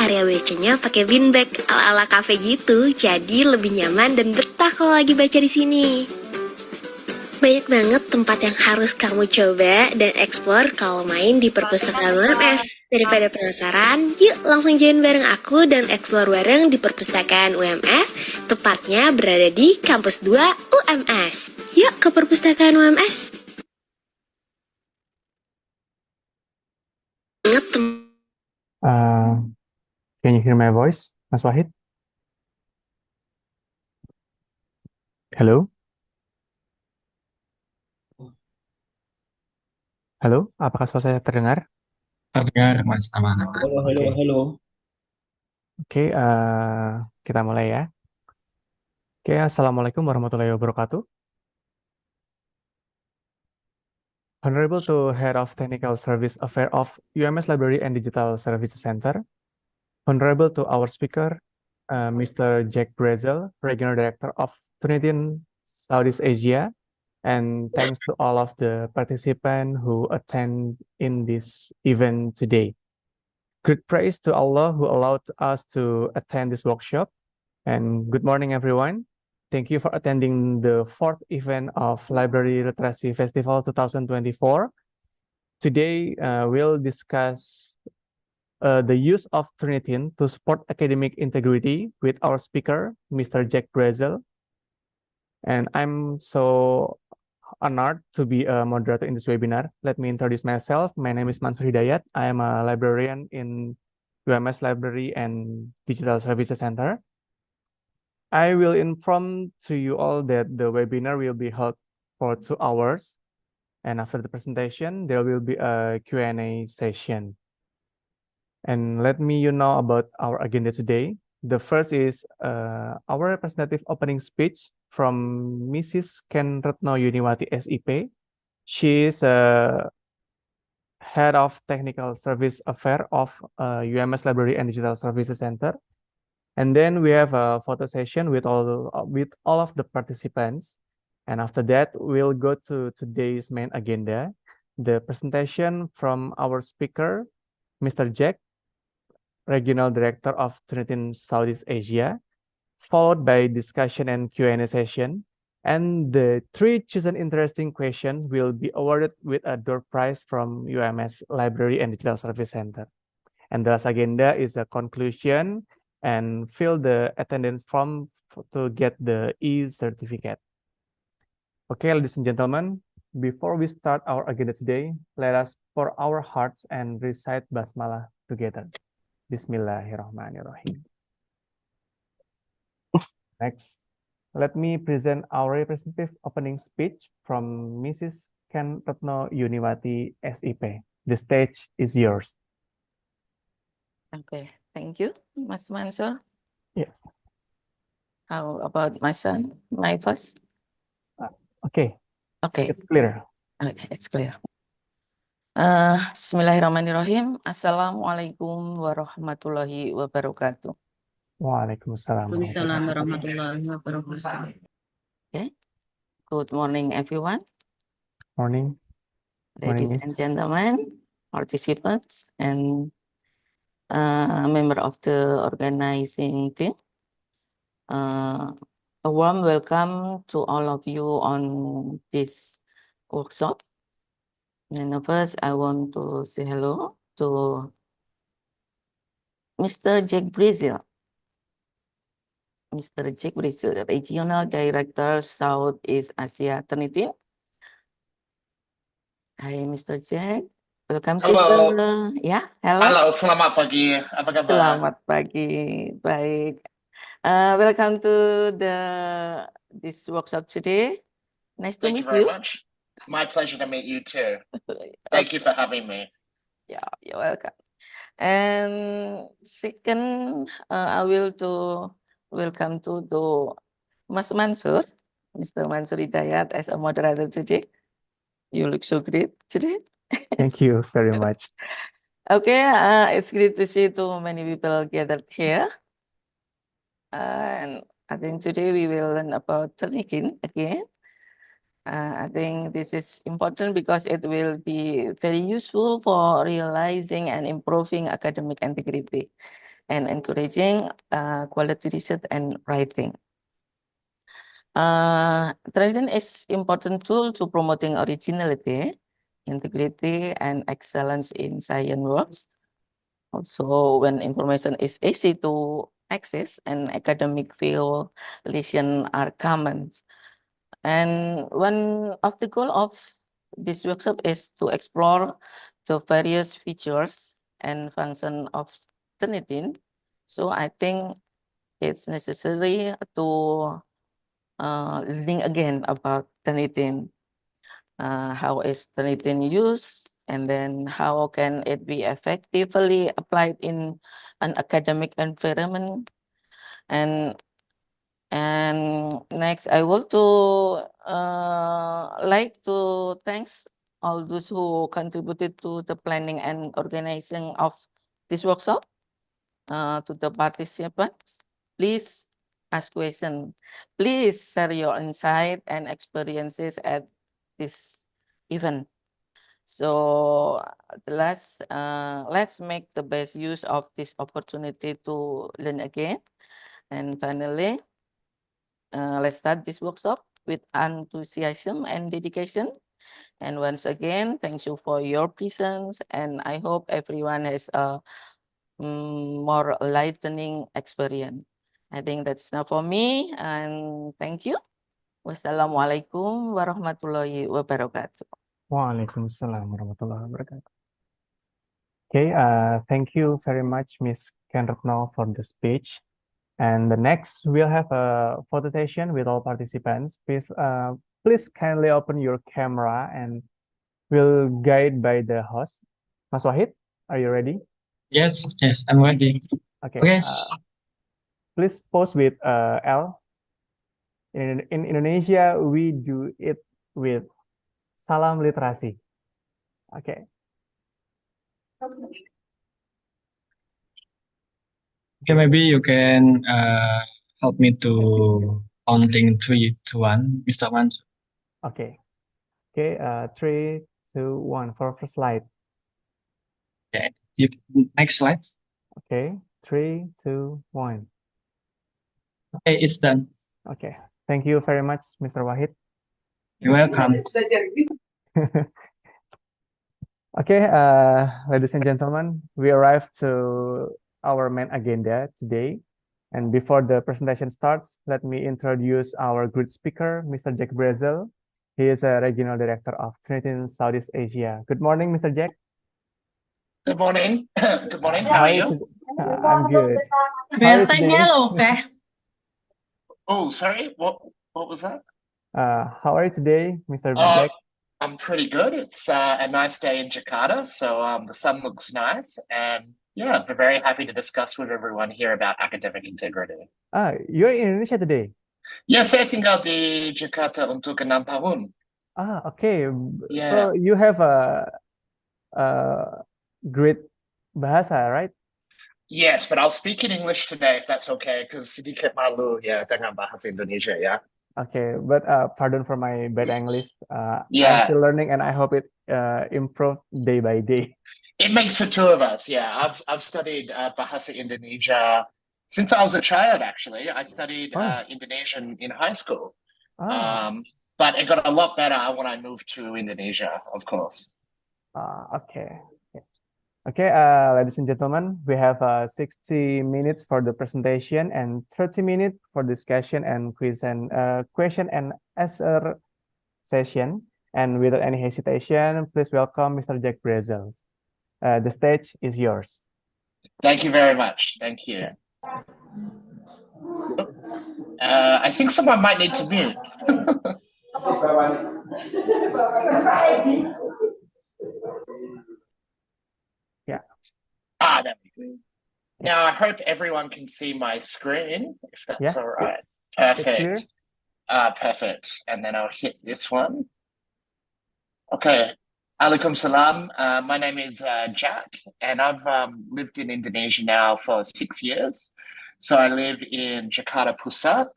area WC-nya pakai beanbag ala-ala cafe gitu, jadi lebih nyaman dan betah kalau lagi baca di sini. Banyak banget tempat yang harus kamu coba dan explore kalau main di Perpustakaan UMS. Daripada penasaran, yuk langsung join bareng aku dan explore bareng di Perpustakaan UMS, tepatnya berada di Kampus 2 UMS. Yuk ke Perpustakaan UMS. Can you hear my voice, Mas Wahid? Halo? Halo, apakah suara saya terdengar? Terdengar, Mas. Aman. Halo. Oke, kita mulai ya. Oke, Assalamualaikum warahmatullahi wabarakatuh. Honorable to Head of Technical Service Affair of UMS Library and Digital Services Center. Honorable to our speaker, Mr. Jack Brazel, Regional Director of Turnitin Southeast Asia. And thanks to all of the participants who attend in this event today. Great praise to Allah who allowed us to attend this workshop. And good morning, everyone. Thank you for attending the fourth event of Library Literacy Festival 2024. Today, we'll discuss the use of Turnitin to support academic integrity with our speaker, Mr. Jack Brazel. And I'm so honored to be a moderator in this webinar. Let me introduce myself. My name is Mansur Hidayat. I am a librarian in UMS Library and Digital Services Center. I will inform to you all that the webinar will be held for 2 hours. And after the presentation, there will be a Q&A session. And let me know about our agenda today. The first is our representative opening speech from Mrs. Ken Retno Yuniwati SIP. She is Head of Technical Service Affair of UMS Library and Digital Services Center. And then we have a photo session with all of the participants. And after that, we'll go to today's main agenda, the presentation from our speaker, Mr. Jack, Regional Director of Turnitin Southeast Asia, followed by discussion and Q&A session. And the 3 chosen interesting questions will be awarded with a door prize from UMS Library and Digital Service Center. And the last agenda is a conclusion and fill the attendance form to get the e-certificate. Okay, ladies and gentlemen, before we start our agenda today, let us pour our hearts and recite Basmalah together. Bismillahirrahmanirrahim. Next, let me present our representative opening speech from Mrs. Ken Retno Yuniwati SIP. The stage is yours. Okay, thank you, Mas Mansur. Yeah. How about my son, my first? Okay. Okay. It's clear. Okay, it's clear. Bismillahirrahmanirrahim. Assalamualaikum warahmatullahi wabarakatuh. Waalaikumsalam. warahmatullahi wabarakatuh. Okay. Good morning, everyone. Morning. Ladies and gentlemen, participants, and member of the organizing team. A warm welcome to all of you on this workshop. And first, I want to say hello to Mr. Jack Brazel. Mr. Jack Brazel, Regional Director Southeast Asia Turnitin. Hi, Mr. Jack. Welcome Halo. to ya, Halo, selamat pagi. Apa kabar? Selamat pagi. Baik. Welcome to this workshop today. Nice to Thank you meet very you. much. My pleasure to meet you too. Thank you for having me. Yeah, you're welcome. And second, I will to welcome to Mas Mansur, Mr. Mansur Hidayat as a moderator today. You look so great today. Thank you very much. Okay, it's great to see too many people gathered here. And I think today we will learn about Turnitin again. I think this is important because it will be very useful for realizing and improving academic integrity. and encouraging quality research and writing. Turnitin is important tool to promoting originality, integrity, and excellence in science works. Also, when information is easy to access and academic violation are common. And one of the goal of this workshop is to explore the various features and function of Turnitin. So I think it's necessary to learning again about Turnitin. How is Turnitin used, and then how can it be effectively applied in an academic environment. And next, I want to like to thanks all those who contributed to the planning and organizing of this workshop. To the participants, please ask questions. Please share your insight and experiences at this event. So let's make the best use of this opportunity to learn again. And finally, let's start this workshop with enthusiasm and dedication. And once again, thank you for your presence, and I hope everyone has a more enlightening experience. I think that's enough for me, and thank you. Wassalamualaikum warahmatullahi wabarakatuh. Waalaikumsalam warahmatullahi wabarakatuh. Okay, thank you very much, Ms. Kenretno, for the speech. And the next, we'll have a photo session with all participants. Please kindly open your camera and we'll guide by the host. Mas Wahid, are you ready? Yes, I'm ready. Okay. Okay. Please pose with L. In Indonesia, we do it with salam literasi. Okay. Okay, maybe you can help me to counting 3, 2, 1, Mr. Mansur. Okay. Okay. 3, 2, 1 for first slide. Okay. Next slide. Okay. 3, 2, 1. Okay, it's done. Okay. Thank you very much, Mr. Wahid. You're welcome. Okay, ladies and gentlemen, we arrived to our main agenda today. And before the presentation starts, let me introduce our great speaker, Mr. Jack Brazel. He is a regional director of Turnitin Southeast Asia. Good morning, Mr. Jack. Good morning. Good morning. How are you? I'm good. How are you today? Oh, sorry. What was that? How are you today, Mr. Uh, Jack? I'm pretty good. It's a nice day in Jakarta, so the sun looks nice, and yeah, I'm very happy to discuss with everyone here about academic integrity. You're in Indonesia today? Ya, saya tinggal di Jakarta untuk 6 tahun. Okay. Yeah. So you have a great bahasa, right? Yes, but I'll speak in English today if that's okay, because sedikit malu ya dengan bahasa Indonesia ya. Okay, but pardon for my bad English. I'm Yeah. still learning, and I hope it improve day by day. It makes for two of us. Yeah, I've studied bahasa Indonesia since I was a child. Actually, I studied Indonesian in high school. But it got a lot better when I moved to Indonesia, of course. Okay. Okay, ladies and gentlemen, we have 60 minutes for the presentation and 30 minutes for discussion and question and answer session. And without any hesitation, please welcome Mr. Jack Brazel. The stage is yours. Thank you very much. Thank you. I think someone might need to mute. Yeah. There we go. Now I hope everyone can see my screen, if that's all right. Perfect. Perfect. And then I'll hit this one. Okay. Alaikum salam. My name is Jack, and I've lived in Indonesia now for 6 years. So I live in Jakarta, Pusat.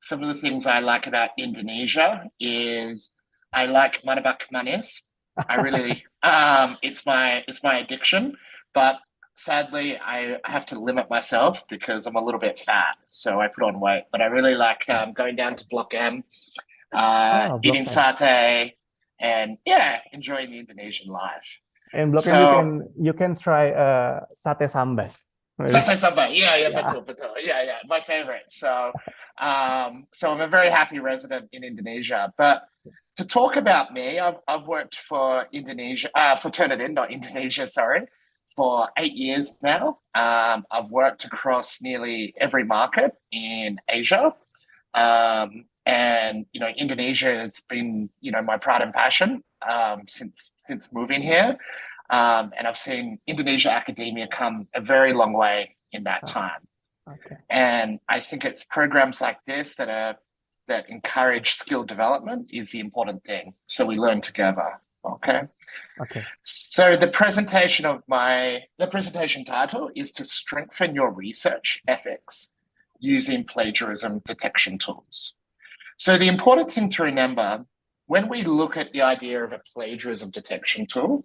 Some of the things I like about Indonesia is I like martabak manis. I really, it's my addiction. But sadly, I have to limit myself because I'm a little bit fat, so I put on weight. But I really like going down to Block M, eating satay, and enjoying the Indonesian life. In Block M, So you can try sate sambas. satay sambal, betul. Yeah, my favorite. So I'm a very happy resident in Indonesia. But to talk about me, I've worked for Indonesia, for Turnitin, not Indonesia, sorry, for 8 years now. I've worked across nearly every market in Asia. And Indonesia has been my pride and passion since moving here. And I've seen Indonesia academia come a very long way in that time. Okay. And I think it's programs like this that encourage skill development is the important thing. So we learn together. Okay. Okay. So the presentation title is to strengthen your research ethics using plagiarism detection tools. So the important thing to remember when we look at the idea of a plagiarism detection tool,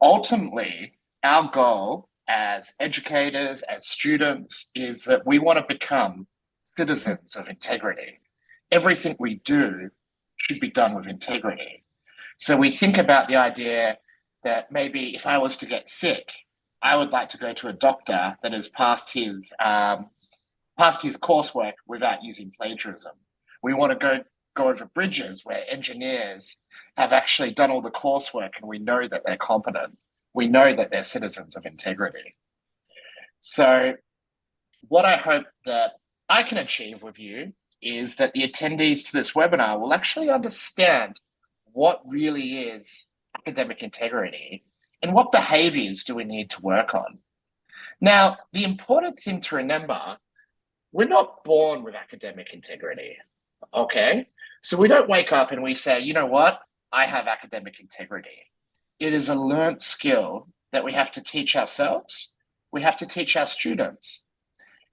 ultimately, our goal as educators, as students, is that we want to become citizens of integrity. Everything we do should be done with integrity. So we think about the idea that maybe if I was to get sick, I would like to go to a doctor that has passed his coursework without using plagiarism. We want to go over bridges where engineers have actually done all the coursework and we know that they're competent. We know that they're citizens of integrity. So what I hope that I can achieve with you is that the attendees to this webinar will actually understand what really is academic integrity and what behaviors do we need to work on. Now, the important thing to remember, we're not born with academic integrity, okay? So we don't wake up and we say, you know what? I have academic integrity. It is a learnt skill that we have to teach ourselves, we have to teach our students,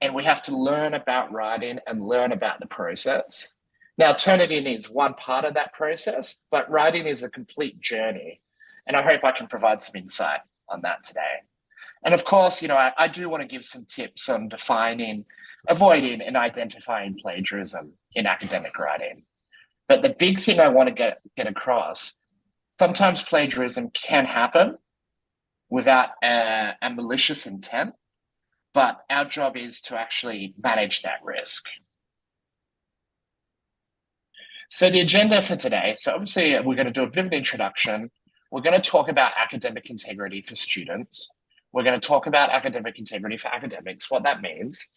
and we have to learn about writing and learn about the process. Now, Turnitin is one part of that process, but writing is a complete journey. And I hope I can provide some insight on that today. And of course, I do want to give some tips on defining, avoiding, and identifying plagiarism in academic writing. But the big thing I want to get across, sometimes plagiarism can happen without a malicious intent, but our job is to actually manage that risk. So the agenda for today, so obviously we're going to do a bit of an introduction. We're going to talk about academic integrity for students. We're going to talk about academic integrity for academics, what that means.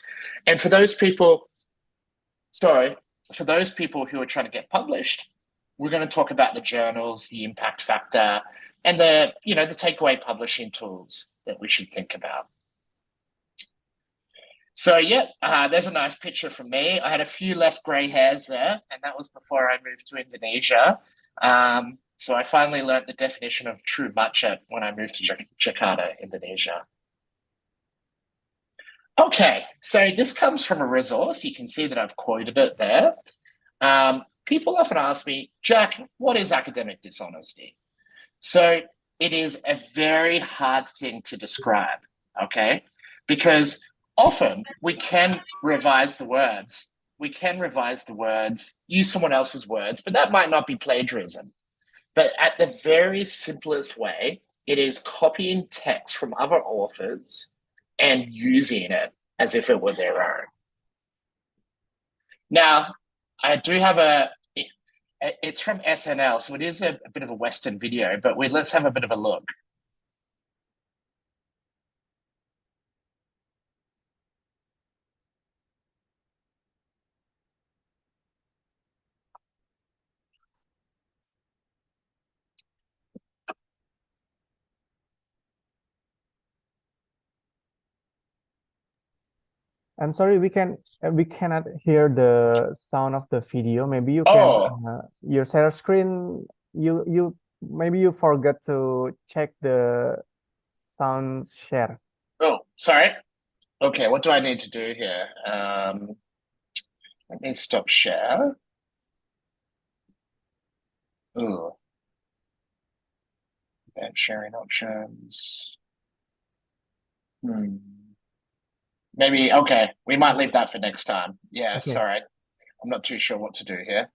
And for those people who are trying to get published, we're going to talk about the journals, the impact factor, and the takeaway publishing tools that we should think about. So there's a nice picture from me. I had a few less gray hairs there, and that was before I moved to Indonesia. So I finally learned the definition of true budget when I moved to Jakarta, Indonesia. Okay, so this comes from a resource. You can see that I've quoted it there. People often ask me, Jack, what is academic dishonesty? So it is a very hard thing to describe, okay? Because often we can revise the words. We can revise the words, use someone else's words, but that might not be plagiarism. But at the very simplest way, it is copying text from other authors and using it as if it were their own. Now, I do have it's from SNL, so it is a bit of a Western video, but let's have a bit of a look. I'm sorry, we cannot hear the sound of the video. Maybe you can your share screen. Maybe you forgot to check the sound share. Oh, sorry. Okay, what do I need to do here? Let me stop share. Ooh. And sharing options. Maybe, okay, we might leave that for next time. Yeah, Okay. sorry. I'm not too sure what to do here.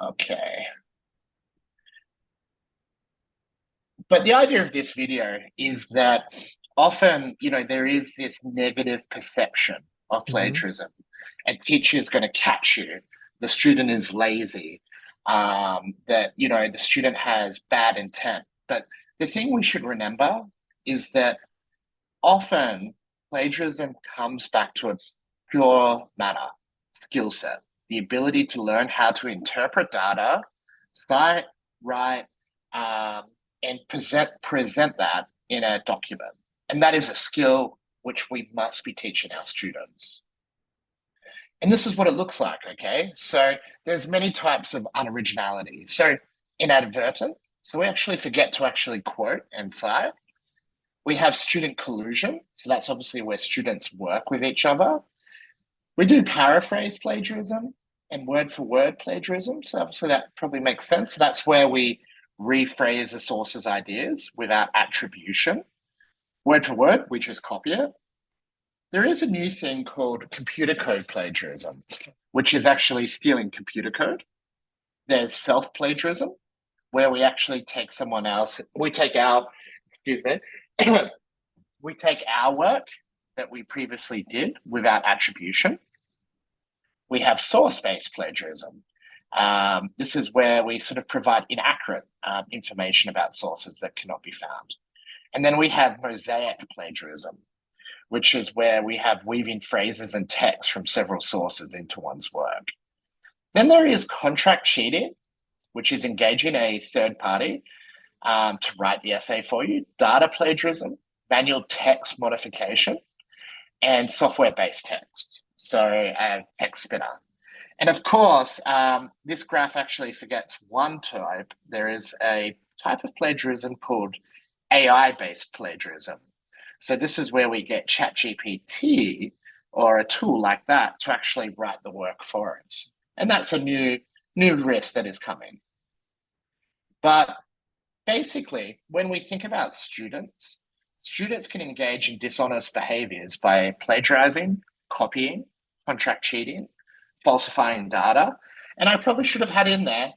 Okay. But the idea of this video is that often, there is this negative perception of plagiarism, and teacher's going to catch you. The student is lazy, that, the student has bad intent. But the thing we should remember is that often plagiarism comes back to a pure matter, skill set, the ability to learn how to interpret data, cite, write, and present that in a document. And that is a skill which we must be teaching our students. And this is what it looks like, okay? So there's many types of unoriginality. So inadvertent, so we actually forget to actually quote and cite. We have student collusion, so that's obviously where students work with each other. We do paraphrase plagiarism and word for word plagiarism, so obviously that probably makes sense. So that's where we rephrase the source's ideas without attribution. Word for word, we just copy it. There is a new thing called computer code plagiarism, which is actually stealing computer code. There's self-plagiarism, where we actually take someone else, we take our work that we previously did without attribution. We have source-based plagiarism. This is where we sort of provide inaccurate information about sources that cannot be found. And then we have mosaic plagiarism, which is where we have weaving phrases and text from several sources into one's work. Then there is contract cheating, which is engaging a third party to write the essay for you, data plagiarism, manual text modification, and software-based text, so text spinner. And of course, this graph actually forgets one type. There is a type of plagiarism called AI-based plagiarism. So this is where we get ChatGPT or a tool like that to actually write the work for us. And that's a new risk that is coming. But basically, when we think about students can engage in dishonest behaviors by plagiarizing, copying, contract cheating, falsifying data. And I probably should have had in there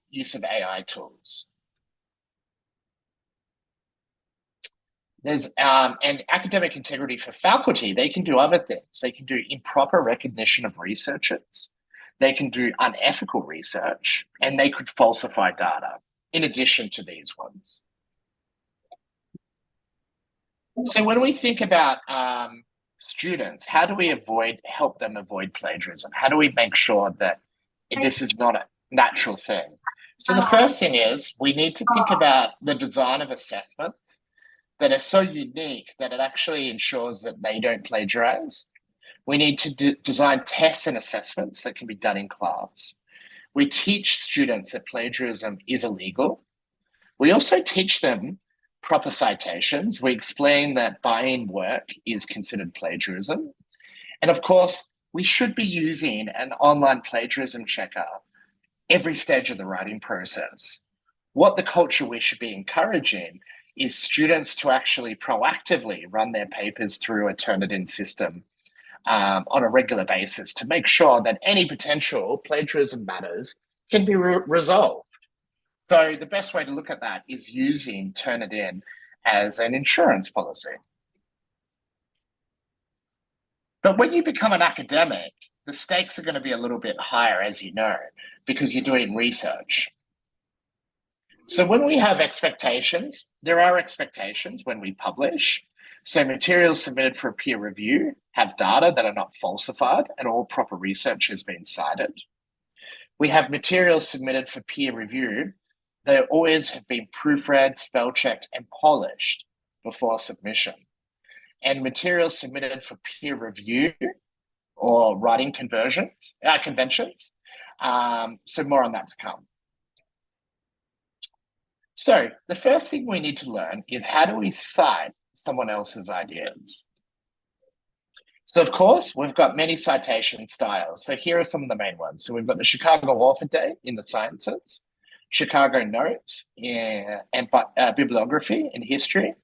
use of AI tools. There's and academic integrity for faculty. They can do other things. They can do improper recognition of researchers. They can do unethical research, and they could falsify data in addition to these ones. So when we think about students, how do we help them avoid plagiarism? How do we make sure that this is not a natural thing? So the first thing is we need to think about the design of assessment that are so unique that it actually ensures that they don't plagiarize. We need to design tests and assessments that can be done in class. We teach students that plagiarism is illegal. We also teach them proper citations. We explain that buying work is considered plagiarism. And of course, we should be using an online plagiarism checker every stage of the writing process. What the culture we should be encouraging is students to actually proactively run their papers through a Turnitin system on a regular basis to make sure that any potential plagiarism matters can be resolved. So the best way to look at that is using Turnitin as an insurance policy. But when you become an academic, the stakes are going to be a little bit higher, as you know, because you're doing research. So when we have expectations, there are expectations when we publish. So materials submitted for peer review have data that are not falsified and all proper research has been cited. We have materials submitted for peer review. They always have been proofread, spell checked, and polished before submission. And materials submitted for peer review or writing conventions. So more on that to come. So the first thing we need to learn is how do we cite someone else's ideas? So of course, we've got many citation styles. So here are some of the main ones. So we've got the Chicago Author Day in the sciences. Chicago Notes and bibliography in history,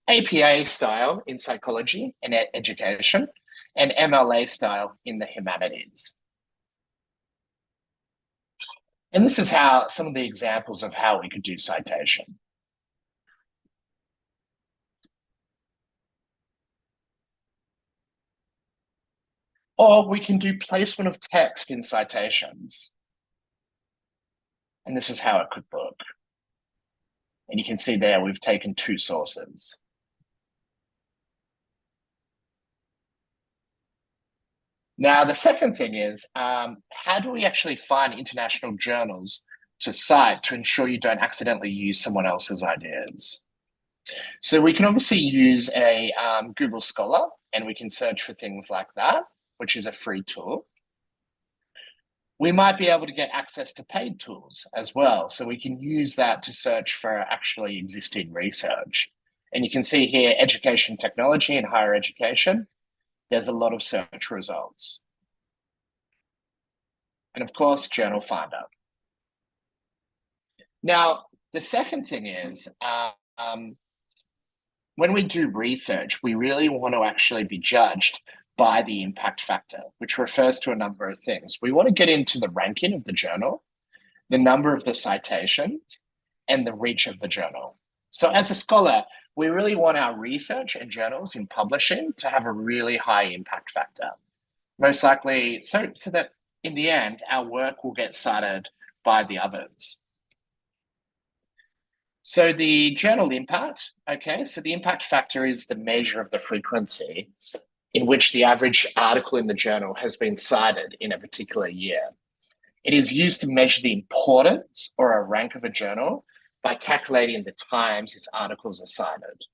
APA style in psychology and education, and MLA style in the humanities. And this is how some of the examples of how we could do citation. Or we can do placement of text in citations. And this is how it could look. And you can see there we've taken 2 sources. Now, the second thing is, how do we actually find international journals to cite to ensure you don't accidentally use someone else's ideas? So we can obviously use a Google Scholar, and we can search for things like that, which is a free tool. We might be able to get access to paid tools as well. So we can use that to search for actually existing research. And you can see here, education technology and higher education. There's a lot of search results. And of course, Journal Finder. Now, the second thing is, when we do research, we really want to actually be judged by the impact factor, which refers to a number of things. We want to get into the ranking of the journal, the number of the citations, and the reach of the journal. So as a scholar, we really want our research and journals in publishing to have a really high impact factor. Most likely, so that in the end, our work will get cited by the others. So the journal impact, okay, so the impact factor is the measure of the frequency in which the average article in the journal has been cited in a particular year. It is used to measure the importance or a rank of a journal by calculating the times its articles are cited.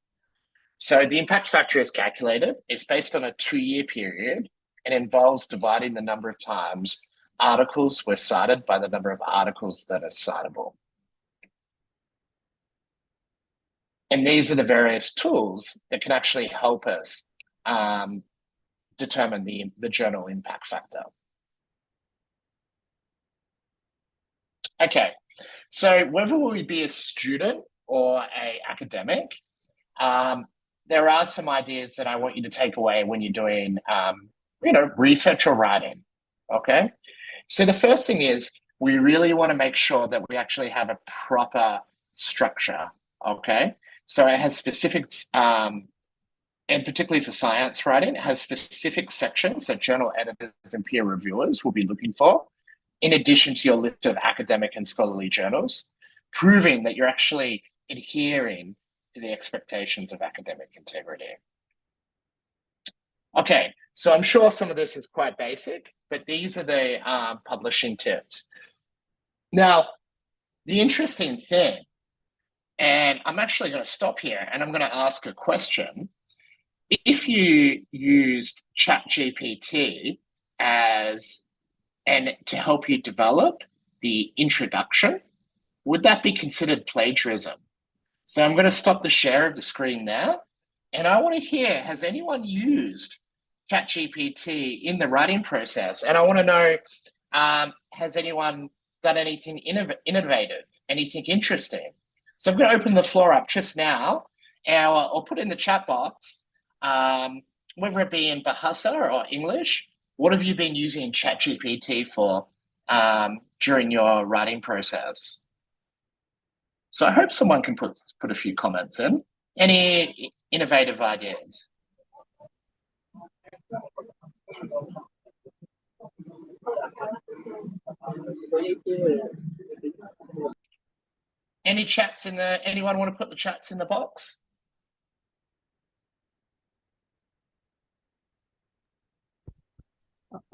So the impact factor is calculated. It's based on a 2-year period and involves dividing the number of times articles were cited by the number of articles that are citable. And these are the various tools that can actually help us determine the journal impact factor. Okay, so whether we be a student or an academic, there are some ideas that I want you to take away when you're doing, research or writing, okay? So the first thing is we really want to make sure that we actually have a proper structure, okay? So it has specifics, and particularly for science writing, it has specific sections that journal editors and peer reviewers will be looking for, in addition to your list of academic and scholarly journals, proving that you're actually adhering to the expectations of academic integrity. Okay, so I'm sure some of this is quite basic, but these are the publishing tips. Now, the interesting thing, and I'm actually going to stop here and I'm going to ask a question. If you used ChatGPT to help you develop the introduction, would that be considered plagiarism? So I'm going to stop the share of the screen there. And I want to hear, has anyone used ChatGPT in the writing process? And I want to know, has anyone done anything innovative, anything interesting? So I'm going to open the floor up just now, and I'll put in the chat box, whether it be in Bahasa or English, what have you been using ChatGPT for during your writing process? So I hope someone can put a few comments in. Any innovative ideas? Any chats in the, anyone want to put the chats in the box?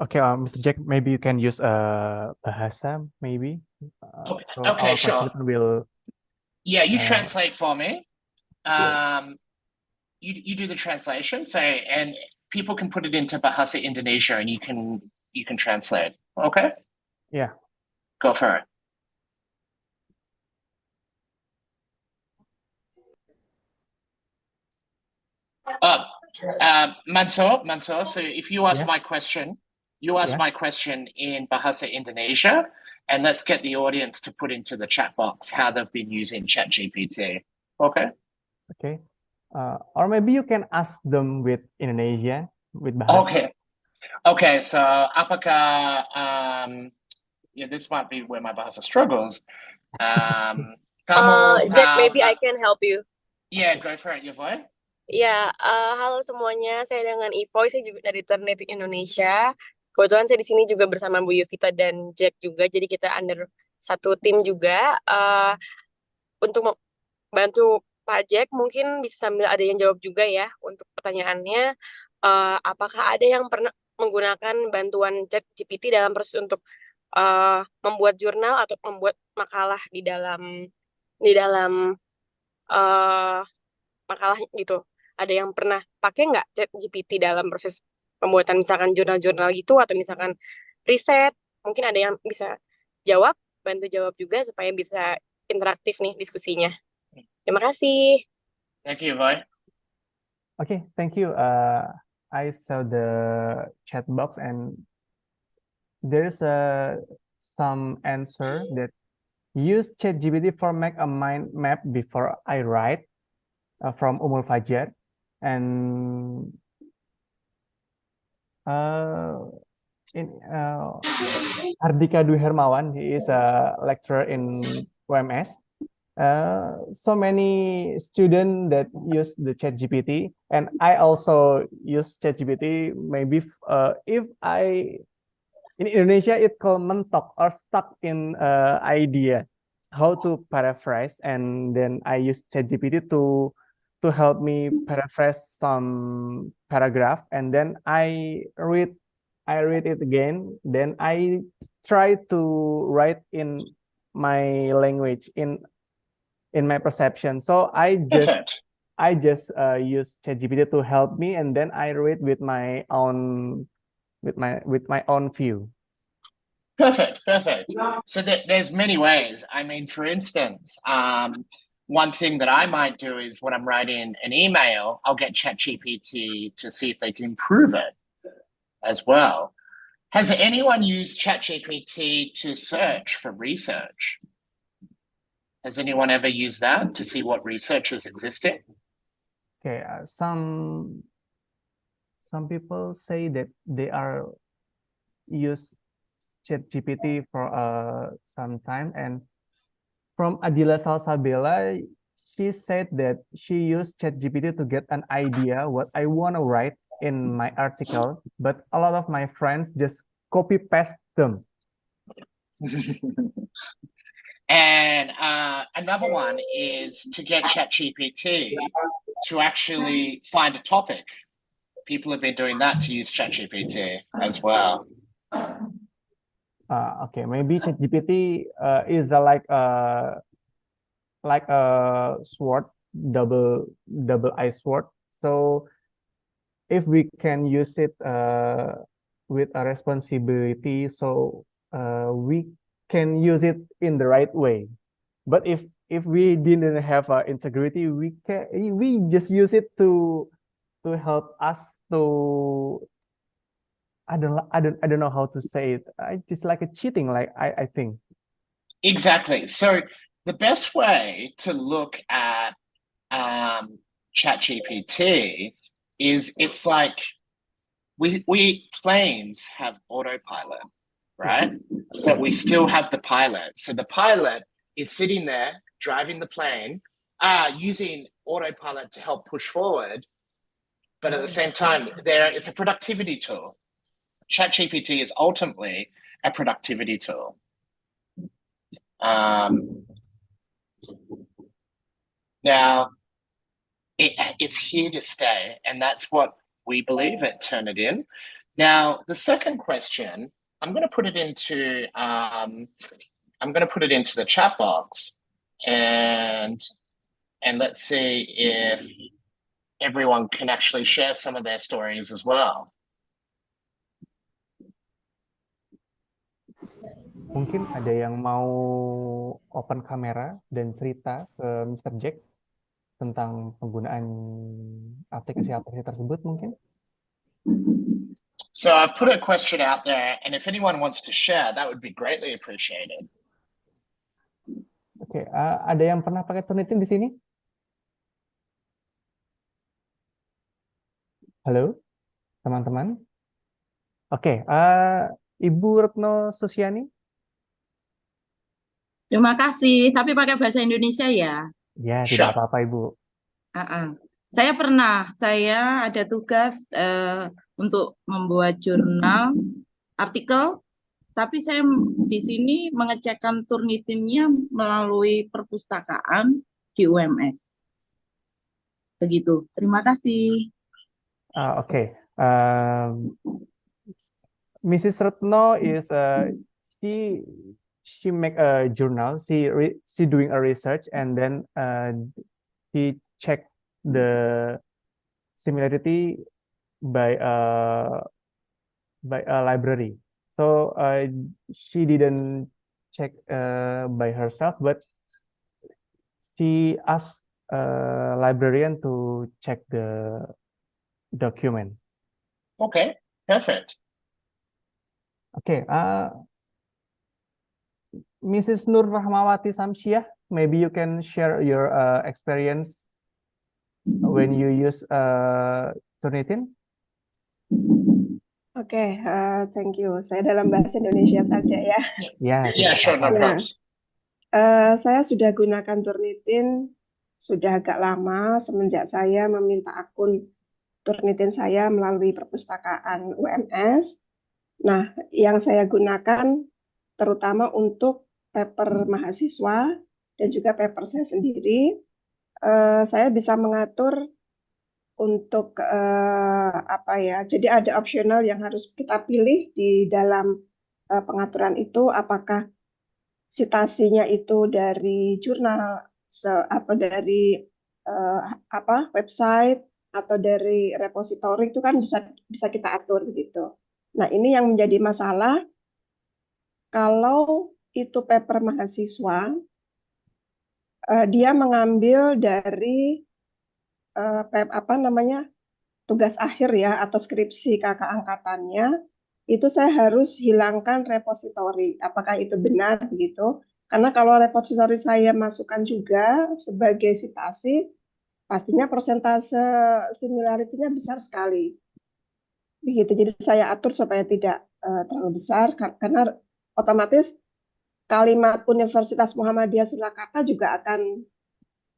Okay, Mr. Jack, maybe you can use Bahasa, maybe. So okay, our sure. participant will. Yeah, you translate for me. You do the translation. So, and people can put it into Bahasa Indonesia, and you can translate. Okay. Yeah. Go for it. Mansoor, so if you ask my question, You ask Yeah. my question in Bahasa Indonesia, and let's get the audience to put into the chat box how they've been using ChatGPT. Okay? Okay. Or maybe you can ask them with Indonesia, with bahasa. Okay, so apakah yeah, this might be where my bahasa struggles. Kamu Jack, maybe I can help you. Yeah, go for it, Yavoy. Ya, halo semuanya. Saya dengan Ivoy, saya juga dari Turnitin Indonesia. Kebetulan saya di sini juga bersama Bu Yuvita dan Jack juga, jadi kita under satu tim juga. Untuk membantu Pak Jack, mungkin bisa sambil ada yang jawab juga ya untuk pertanyaannya. Apakah ada yang pernah menggunakan bantuan ChatGPT dalam proses untuk membuat jurnal atau membuat makalah di dalam makalah gitu? Ada yang pernah pakai nggak ChatGPT dalam proses pembuatan misalkan jurnal-jurnal gitu atau misalkan riset? Mungkin ada yang bisa jawab, bantu jawab juga supaya bisa interaktif nih diskusinya. Terima kasih. Thank you, Yavoy. Okay, thank you. I saw the chat box and there's some answer that use ChatGPT for make a mind map before I write from Umul Fajar, and Ardika Dwi Hermawan, he is a lecturer in UMS. So many students that use the ChatGPT, and I also use ChatGPT. Maybe if in Indonesia it called mentok or stuck in idea, how to paraphrase, and then I use ChatGPT to help me paraphrase some paragraph, and then I read it again, then I try to write in my language, in my perception. So I just use ChatGPT to help me, and then I read with my own view. Perfect. So there's many ways. I mean, for instance, one thing that I might do is when I'm writing an email, I'll get ChatGPT to see if they can improve it as well. Has anyone used ChatGPT to search for research? Has anyone ever used that to see what research is existing? Okay, some people say that they are use ChatGPT for some time, and from Adila Salsabella, she said that she used ChatGPT to get an idea what I want to write in my article, but a lot of my friends just copy paste them. And another one is to get ChatGPT to actually find a topic. People have been doing that to use ChatGPT as well. Okay, maybe ChatGPT is like a sword, double-edged sword. So if we can use it with a responsibility, so we can use it in the right way. But if we didn't have integrity, we just use it to help us to, I don't know how to say it. It's just like a cheating, like I think. Exactly. So the best way to look at ChatGPT is it's like we planes have autopilot, right? But we still have the pilot. So the pilot is sitting there driving the plane, using autopilot to help push forward. But at the same time, it's a productivity tool. ChatGPT is ultimately a productivity tool. Now, it's here to stay, and that's what we believe at Turnitin. Now, the second question, I'm going to put it into the chat box, and let's see if everyone can actually share some of their stories as well. Mungkin ada yang mau open kamera dan cerita ke Mr. Jack tentang penggunaan aplikasi tersebut mungkin? So I've put a question out there, and if anyone wants to share, that would be greatly appreciated. Oke, ada yang pernah pakai Turnitin di sini? Halo, teman-teman. Oke, Ibu Retno Susiani? Terima kasih, tapi pakai bahasa Indonesia ya. Ya, Sure. tidak apa-apa, Ibu. Saya ada tugas untuk membuat jurnal, artikel, tapi saya di sini mengecekkan Turnitinnya melalui perpustakaan di UMS. Begitu, terima kasih. Oke, Mrs. Retno is she make a journal, she doing a research, and then she check the similarity by a library. So she didn't check by herself, but she asked a librarian to check the document. Okay, perfect. Okay, Mrs. Nur Rahmawati Samsiah, maybe you can share your experience when you use Turnitin. Oke, thank you. Saya dalam bahasa Indonesia saja ya. Yeah, sure, no problems. Saya sudah gunakan Turnitin sudah agak lama semenjak saya meminta akun Turnitin saya melalui perpustakaan UMS. Nah, yang saya gunakan terutama untuk paper mahasiswa dan juga paper saya sendiri. Saya bisa mengatur untuk jadi ada opsional yang harus kita pilih di dalam pengaturan itu, apakah citasinya itu dari jurnal atau dari website atau dari repositori, itu kan bisa kita atur begitu. Nah, ini yang menjadi masalah kalau itu paper mahasiswa, dia mengambil dari tugas akhir ya atau skripsi kakak angkatannya, itu saya harus hilangkan repositori. Apakah itu benar begitu? Karena kalau repositori saya masukkan juga sebagai citasi, pastinya persentase similarity-nya besar sekali. Begitu. Jadi saya atur supaya tidak terlalu besar, karena otomatis kalimat Universitas Muhammadiyah Surakarta juga akan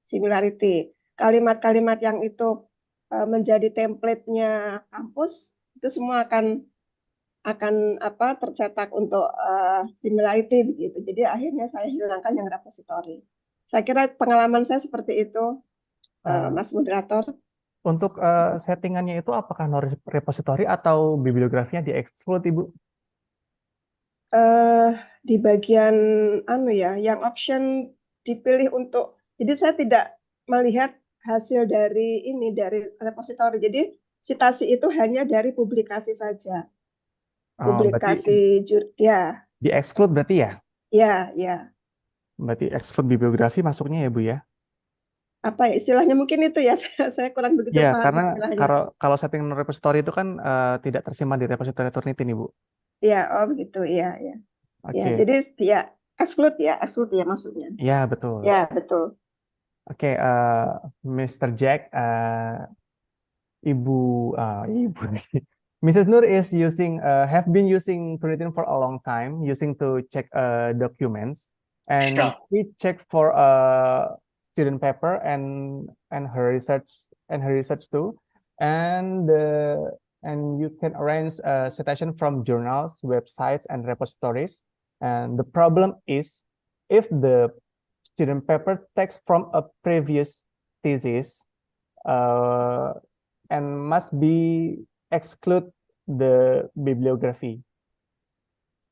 similarity. Kalimat-kalimat yang itu menjadi template-nya kampus, itu semua akan tercetak untuk similarity begitu. Jadi akhirnya saya hilangkan yang repository. Saya kira pengalaman saya seperti itu, Mas Moderator. Untuk settingannya itu apakah no repository atau bibliografinya di-exclude, Ibu? Di bagian yang option dipilih untuk, jadi saya tidak melihat hasil dari repository. Jadi citasi itu hanya dari publikasi saja. Publikasi di-exclude berarti ya? Ya. Berarti exclude bibliografi masuknya ya, Bu ya? Apa ya istilahnya, mungkin itu ya, saya kurang begitu paham karena istilahnya. kalau setting repository itu kan tidak tersimpan di repository Turnitin, Ibu. Iya, begitu, iya. Oke. Ya, jadi exclude ya maksudnya. Ya, betul. Ya, betul. Oke, Mr. Jack, Ibu Mrs. Nur is have been using Turnitin for a long time, using to check documents, and we check for student paper and her research too, and you can arrange citation from journals, websites, and repositories. And the problem is if the student paper takes from a previous thesis and must be exclude the bibliography.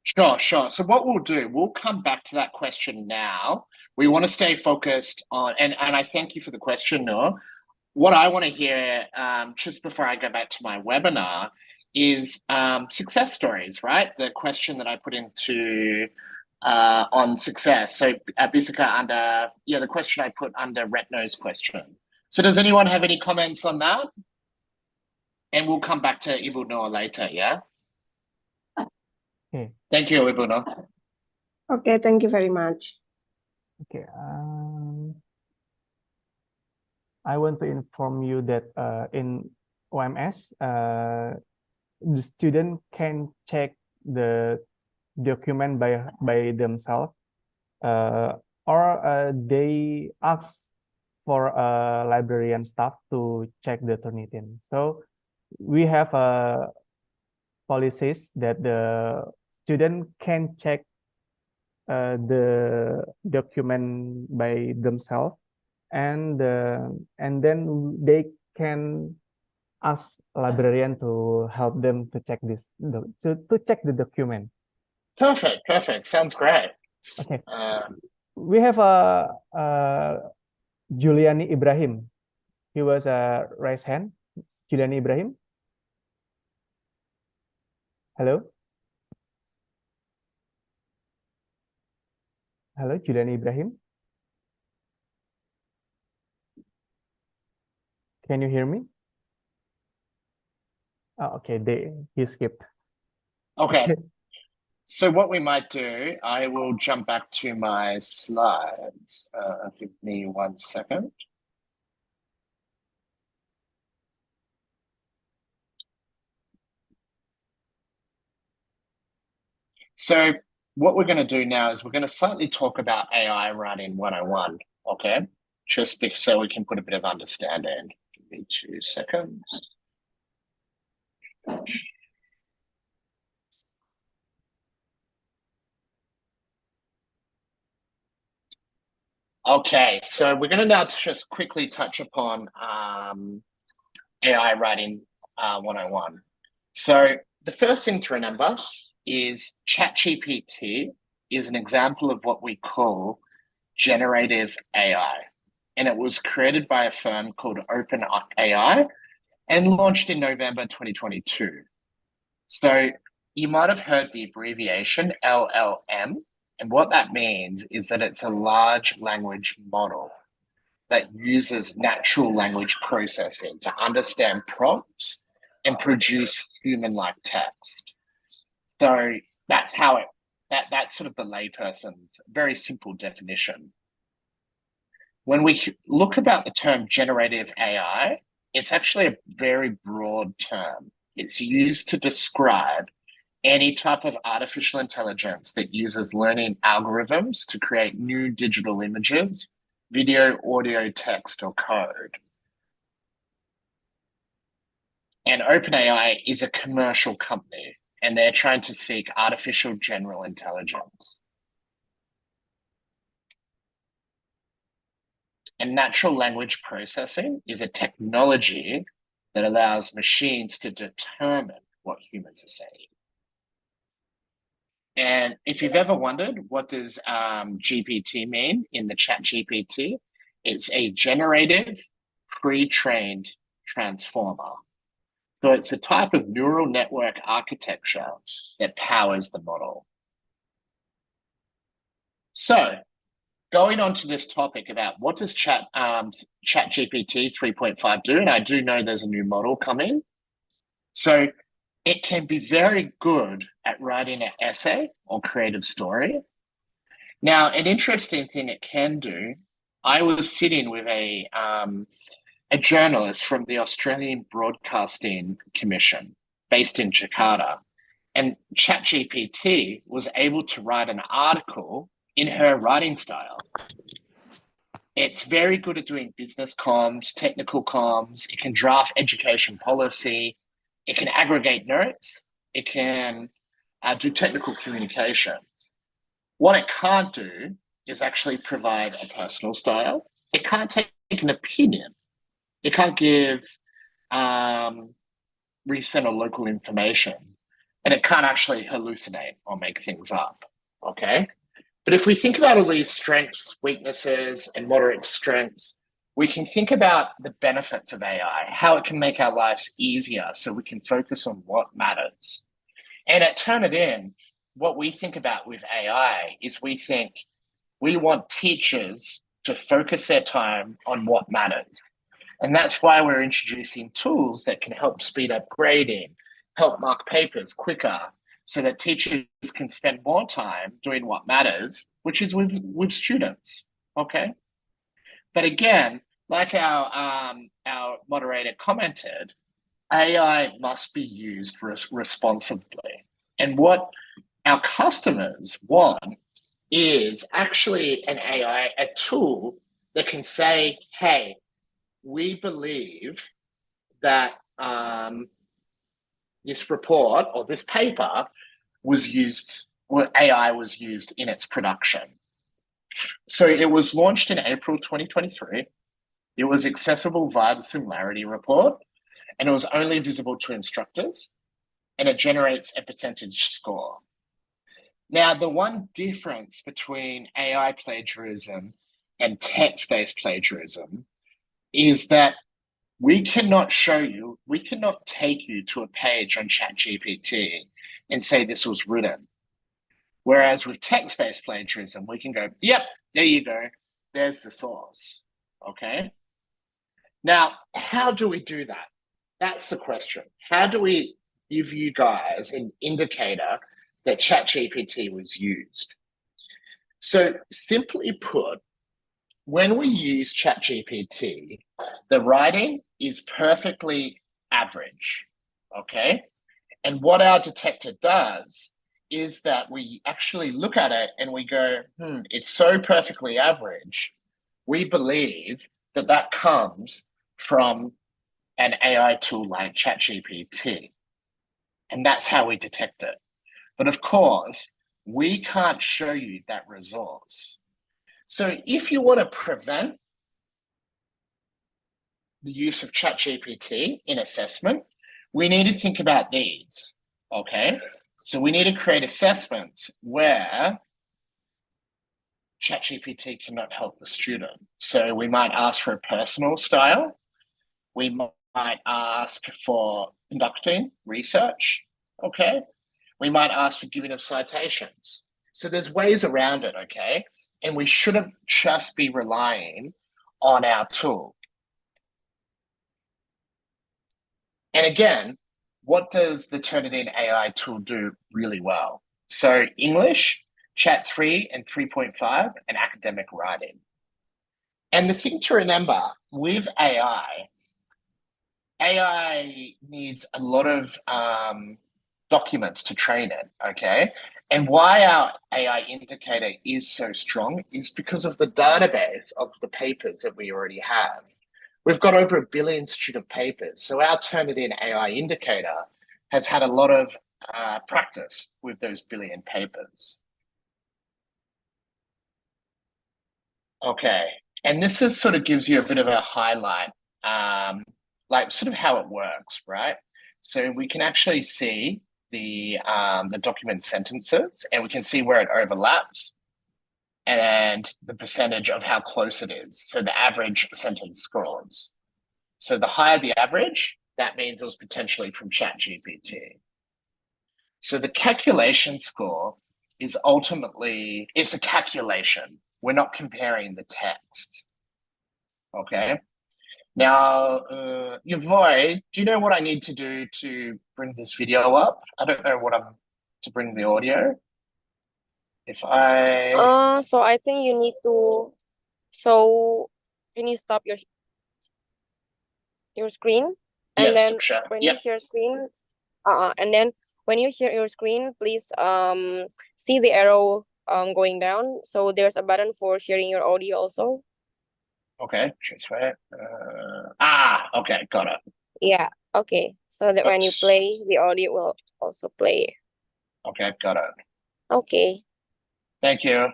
Sure. So what we'll do, we'll come back to that question now. We want to stay focused on, and I thank you for the question, Noor. What I want to hear, just before I go back to my webinar, is success stories, right? The question that I put into on success. So Bisika the question I put under Retno's question. So does anyone have any comments on that? And we'll come back to Ibu Noor later, yeah? Okay. Thank you, Ibu Nur. Okay, thank you very much. Okay. I want to inform you that in OMS, the student can check the document by themselves, or they ask for a librarian staff to check the Turnitin. So we have policies that the student can check the document by themselves, and then they can ask librarian to help them to check to check the document. Perfect. Sounds great. Okay. We have Juliani Ibrahim. He was a raised hand. Juliani Ibrahim. Hello. Hello, Juliani Ibrahim. Can you hear me? Oh, okay, he skipped. Okay. So what we might do, I will jump back to my slides. Give me 1 second. So what we're going to do now is we're going to slightly talk about AI writing 101, okay? Just so we can put a bit of understanding. Give me 2 seconds. Okay, so we're going to now just quickly touch upon AI writing 101. So the first thing to remember is ChatGPT is an example of what we call generative AI. And it was created by a firm called OpenAI and launched in November 2022. So you might have heard the abbreviation LLM. And what that means is that it's a large language model that uses natural language processing to understand prompts and produce human-like text. So that's how that's sort of the layperson's very simple definition. When we look about the term generative AI, it's actually a very broad term. It's used to describe any type of artificial intelligence that uses learning algorithms to create new digital images, video, audio, text, or code. And OpenAI is a commercial company, and they're trying to seek artificial general intelligence. And natural language processing is a technology that allows machines to determine what humans are saying. And if you've ever wondered, what does GPT mean in the chat GPT? It's a generative pre-trained transformer. So it's a type of neural network architecture that powers the model. So going on to this topic about what does ChatGPT 3.5 do, and I do know there's a new model coming. So it can be very good at writing an essay or creative story. Now, an interesting thing it can do, I was sitting with a journalist from the Australian Broadcasting Commission based in Jakarta, and ChatGPT was able to write an article in her writing style. It's very good at doing business comms, technical comms. It can draft education policy. It can aggregate notes. It can do technical communications. What it can't do is actually provide a personal style. It can't take an opinion. It can't give recent or local information. And it can't actually hallucinate or make things up, okay? But if we think about all these strengths, weaknesses, and moderate strengths, we can think about the benefits of AI, how it can make our lives easier so we can focus on what matters. And at Turnitin, what we think about with AI is we think we want teachers to focus their time on what matters. And that's why we're introducing tools that can help speed up grading, help mark papers quicker, so that teachers can spend more time doing what matters, which is with students, okay? But again, like our moderator commented, AI must be used responsibly. And what our customers want is actually an AI, a tool that can say, hey, we believe that this report or this paper was used, or AI was used in its production. So it was launched in April 2023. It was accessible via the Similarity Report, and it was only visible to instructors, and it generates a percentage score. Now, the one difference between AI plagiarism and text-based plagiarism is that we cannot take you to a page on ChatGPT and say this was written. Whereas with text-based plagiarism, we can go, yep, there you go. There's the source, okay? Now, how do we do that? That's the question. How do we give you guys an indicator that ChatGPT was used? So simply put, when we use ChatGPT, the writing is perfectly average, okay? And what our detector does is that we actually look at it and we go, it's so perfectly average, we believe that that comes from an AI tool like ChatGPT. And that's how we detect it. But of course, we can't show you that resource. So if you want to prevent the use of ChatGPT in assessment, we need to think about these, okay? So we need to create assessments where ChatGPT cannot help the student. So we might ask for a personal style. We might ask for conducting research, okay? We might ask for giving of citations. So there's ways around it, okay? And we shouldn't just be relying on our tool. And again, what does the Turnitin AI tool do really well? So English, Chat 3 and 3.5, and academic writing. And the thing to remember with AI needs a lot of documents to train it, okay? And why our AI indicator is so strong is because of the database of the papers that we already have. We've got over 1 billion student papers. So our Turnitin AI indicator has had a lot of practice with those billion papers. Okay, and this is sort of gives you a bit of a highlight, like sort of how it works, right? So we can actually see the document sentences, and we can see where it overlaps and the percentage of how close it is. So the average sentence scores. So the higher the average, that means it was potentially from ChatGPT. So the calculation score is ultimately, it's a calculation. We're not comparing the text, okay? Now, Yavoy, do you know what I need to do to bring this video up? I don't know to bring the audio. If I... So I think you need to, so can you stop your screen? And then when you share screen, and then when you share your screen, please see the arrow going down. So there's a button for sharing your audio also. Okay, transfer. Okay, got it. Yeah, okay. So that when you play, the audio will also play. Okay, got it. Okay. Thank you.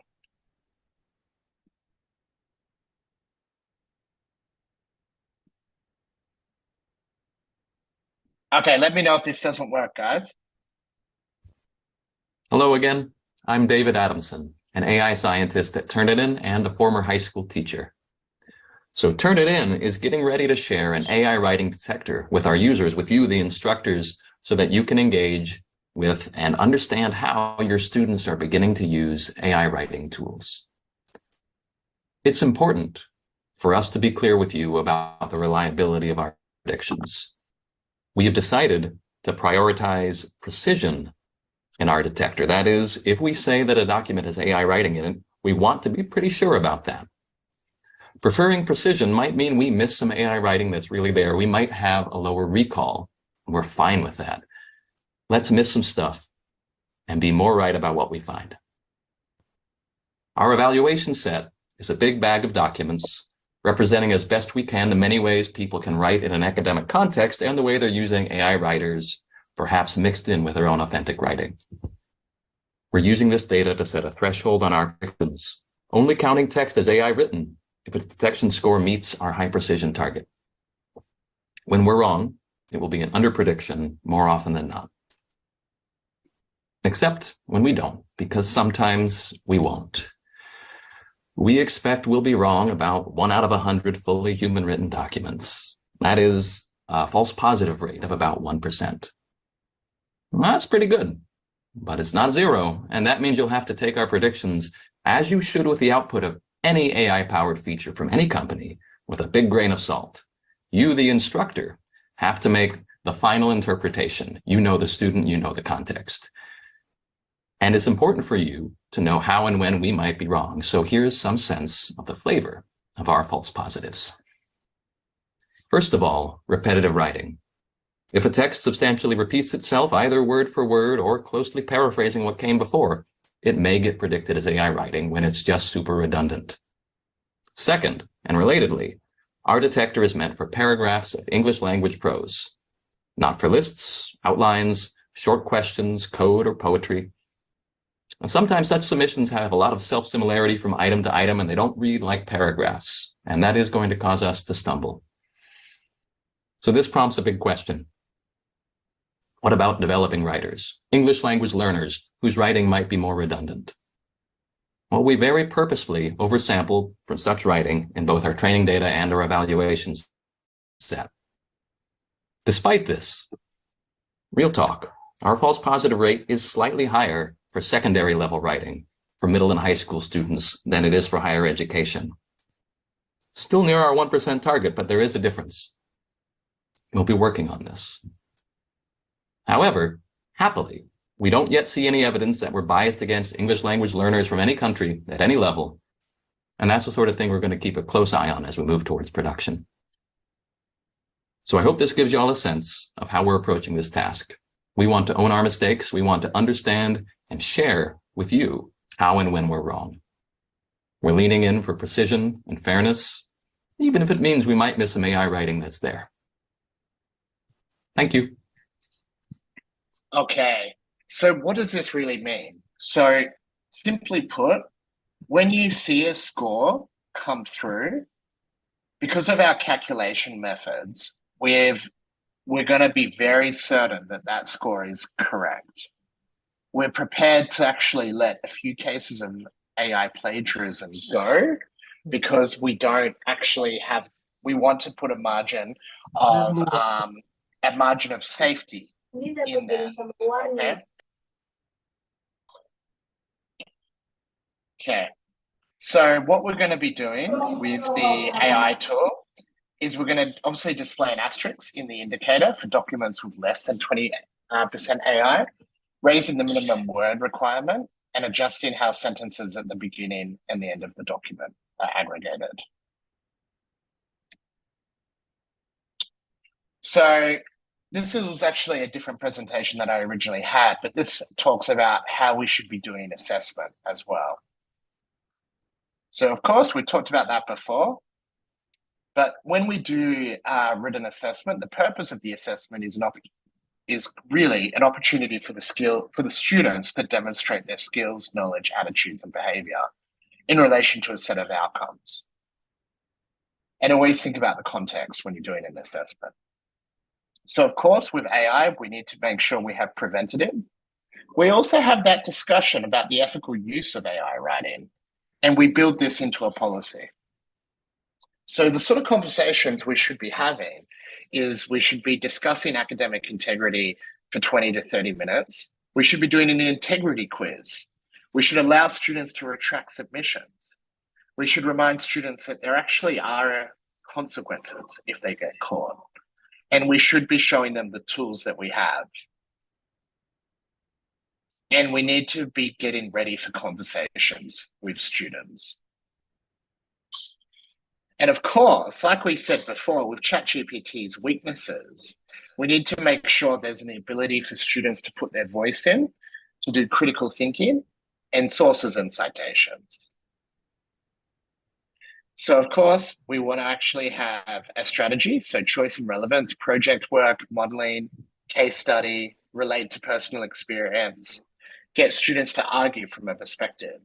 Okay, let me know if this doesn't work, guys. Hello again. I'm David Adamson, an AI scientist at Turnitin and a former high school teacher. So Turnitin is getting ready to share an AI writing detector with our users, with you, the instructors, so that you can engage with and understand how your students are beginning to use AI writing tools. It's important for us to be clear with you about the reliability of our predictions. We have decided to prioritize precision in our detector. That is, if we say that a document has AI writing in it, we want to be pretty sure about that. Preferring precision might mean we miss some AI writing that's really there. We might have a lower recall. We're fine with that. Let's miss some stuff and be more right about what we find. Our evaluation set is a big bag of documents representing as best we can the many ways people can write in an academic context and the way they're using AI writers, perhaps mixed in with their own authentic writing. We're using this data to set a threshold on our predictions, only counting text as AI written if its detection score meets our high precision target. When we're wrong, it will be an underprediction more often than not. Except when we don't, because sometimes we won't. We expect we'll be wrong about 1 out of 100 fully human written documents. That is a false positive rate of about 1%. Well, that's pretty good, but it's not zero. And that means you'll have to take our predictions, as you should with the output of any AI-powered feature from any company, with a big grain of salt. You, the instructor, have to make the final interpretation. You know the student, you know the context. And it's important for you to know how and when we might be wrong. So here's some sense of the flavor of our false positives. First of all, repetitive writing. If a text substantially repeats itself, either word for word or closely paraphrasing what came before, it may get predicted as AI writing when it's just super redundant. Second, and relatedly, our detector is meant for paragraphs of English language prose, not for lists, outlines, short questions, code, or poetry. And sometimes such submissions have a lot of self-similarity from item to item, and they don't read like paragraphs, and that is going to cause us to stumble. So this prompts a big question. What about developing writers, English language learners whose writing might be more redundant? Well, we very purposefully oversample from such writing in both our training data and our evaluations set. Despite this, real talk, our false positive rate is slightly higher for secondary level writing for middle and high school students than it is for higher education. Still near our 1% target, but there is a difference. We'll be working on this. However, happily, we don't yet see any evidence that we're biased against English language learners from any country at any level. And that's the sort of thing we're going to keep a close eye on as we move towards production. So I hope this gives you all a sense of how we're approaching this task. We want to own our mistakes. We want to understand and share with you how and when we're wrong. We're leaning in for precision and fairness, even if it means we might miss some AI writing that's there. Thank you. Okay, so what does this really mean? So simply put, when you see a score come through, because of our calculation methods, we're going to be very certain that that score is correct. We're prepared to actually let a few cases of AI plagiarism go because we don't actually have, we want to put a margin of safety in there. Okay. So what we're going to be doing with the AI tool is we're going to obviously display an asterisk in the indicator for documents with less than 20% AI, raising the minimum word requirement and adjusting how sentences at the beginning and the end of the document are aggregated. So this was actually a different presentation that I originally had, but this talks about how we should be doing assessment as well. So of course, we talked about that before, but when we do written assessment, the purpose of the assessment is really an opportunity for the students to demonstrate their skills, knowledge, attitudes, and behavior in relation to a set of outcomes. And always think about the context when you're doing an assessment. So of course, with AI, we need to make sure we have preventative. We also have that discussion about the ethical use of AI writing, and we build this into a policy. So the sort of conversations we should be having is we should be discussing academic integrity for 20 to 30 minutes. We should be doing an integrity quiz. We should allow students to retract submissions. We should remind students that there actually are consequences if they get caught. And we should be showing them the tools that we have. And we need to be getting ready for conversations with students. And of course, like we said before, with ChatGPT's weaknesses, we need to make sure there's an ability for students to put their voice in, to do critical thinking, and sources and citations. So of course, we want to actually have a strategy, so choice and relevance, project work, modeling, case study, relate to personal experience, get students to argue from a perspective,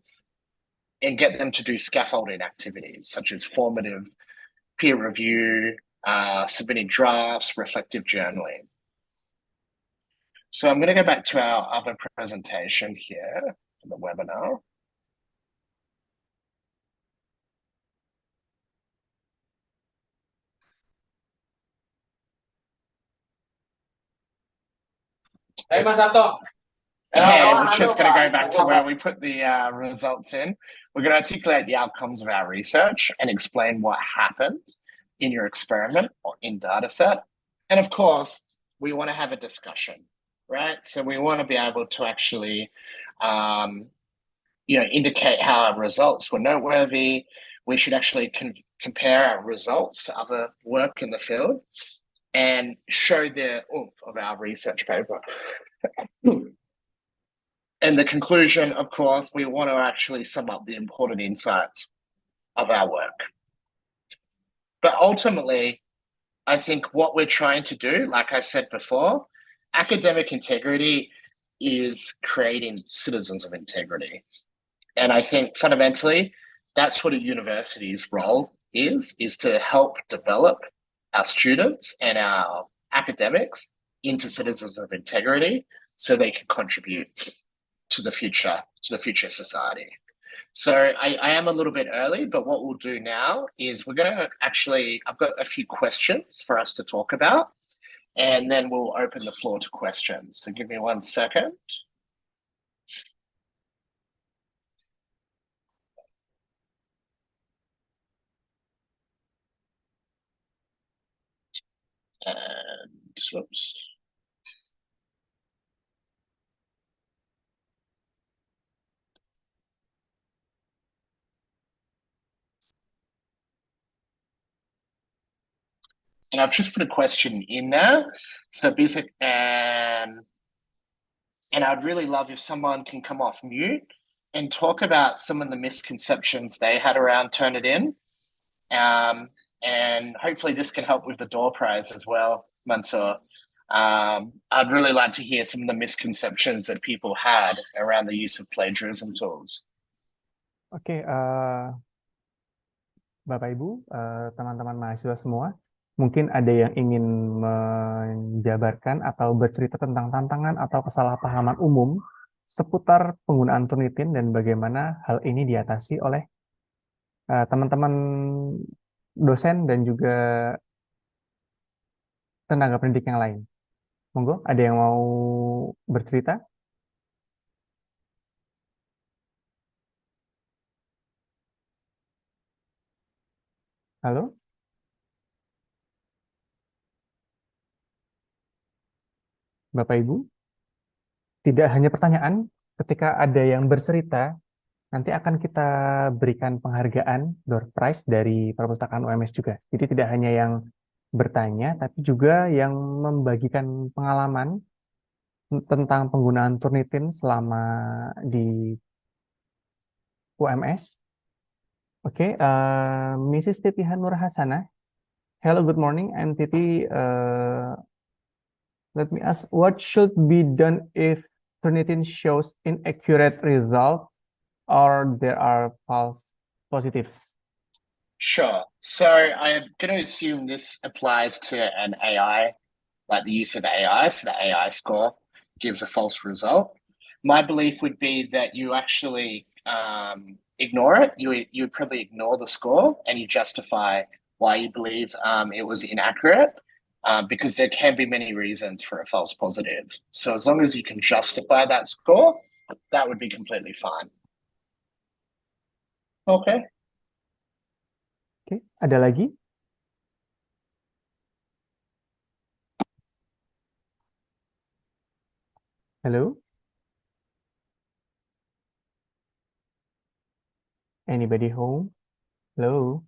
and get them to do scaffolding activities such as formative peer review, submitting drafts, reflective journaling. So I'm going to go back to our other presentation here for the webinar. Hey, Mas Sabto. And we're just going to go back to where we put the results in. We're going to articulate the outcomes of our research and explain what happened in your experiment or in data set. And of course, we want to have a discussion, right? So we want to be able to actually, indicate how our results were noteworthy. We should actually compare our results to other work in the field and show the oomph of our research paper. And the conclusion, of course, we want to actually sum up the important insights of our work. But ultimately, I think what we're trying to do, like I said before, academic integrity is creating citizens of integrity. And I think fundamentally, that's what a university's role is to help develop our students and our academics into citizens of integrity so they can contribute to the future society. So I am a little bit early, but what we'll do now is we're going to actually, I've got a few questions for us to talk about, and then we'll open the floor to questions. So give me 1 second. And whoops. And I've just put a question in there. So basic and I'd really love if someone can come off mute and talk about some of the misconceptions they had around Turnitin. And hopefully this can help with the door prize as well, Mansoor. I'd really like to hear some of the misconceptions that people had around the use of plagiarism tools. Oke, Bapak Ibu, teman-teman mahasiswa semua, mungkin ada yang ingin menjabarkan atau bercerita tentang tantangan atau kesalahpahaman umum seputar penggunaan Turnitin dan bagaimana hal ini diatasi oleh teman-teman dosen dan juga tenaga pendidik yang lain. Monggo, ada yang mau bercerita? Halo? Bapak Ibu, tidak hanya pertanyaan, ketika ada yang bercerita, nanti akan kita berikan penghargaan door prize dari Perpustakaan UMS juga. Jadi tidak hanya yang bertanya, tapi juga yang membagikan pengalaman tentang penggunaan Turnitin selama di UMS. Oke, Mrs. Titi Hanur Hasanah. Hello, good morning. I'm Titi. Let me ask, what should be done if Turnitin shows inaccurate results or there are false positives? Sure. So I'm going to assume this applies to an AI, like the use of AI. So the AI score gives a false result. My belief would be that you actually ignore it. You probably ignore the score and you justify why you believe it was inaccurate. Because there can be many reasons for a false positive. So as long as you can justify that score, that would be completely fine. Okay. Oke, ada lagi? Halo? Anybody home? Hello?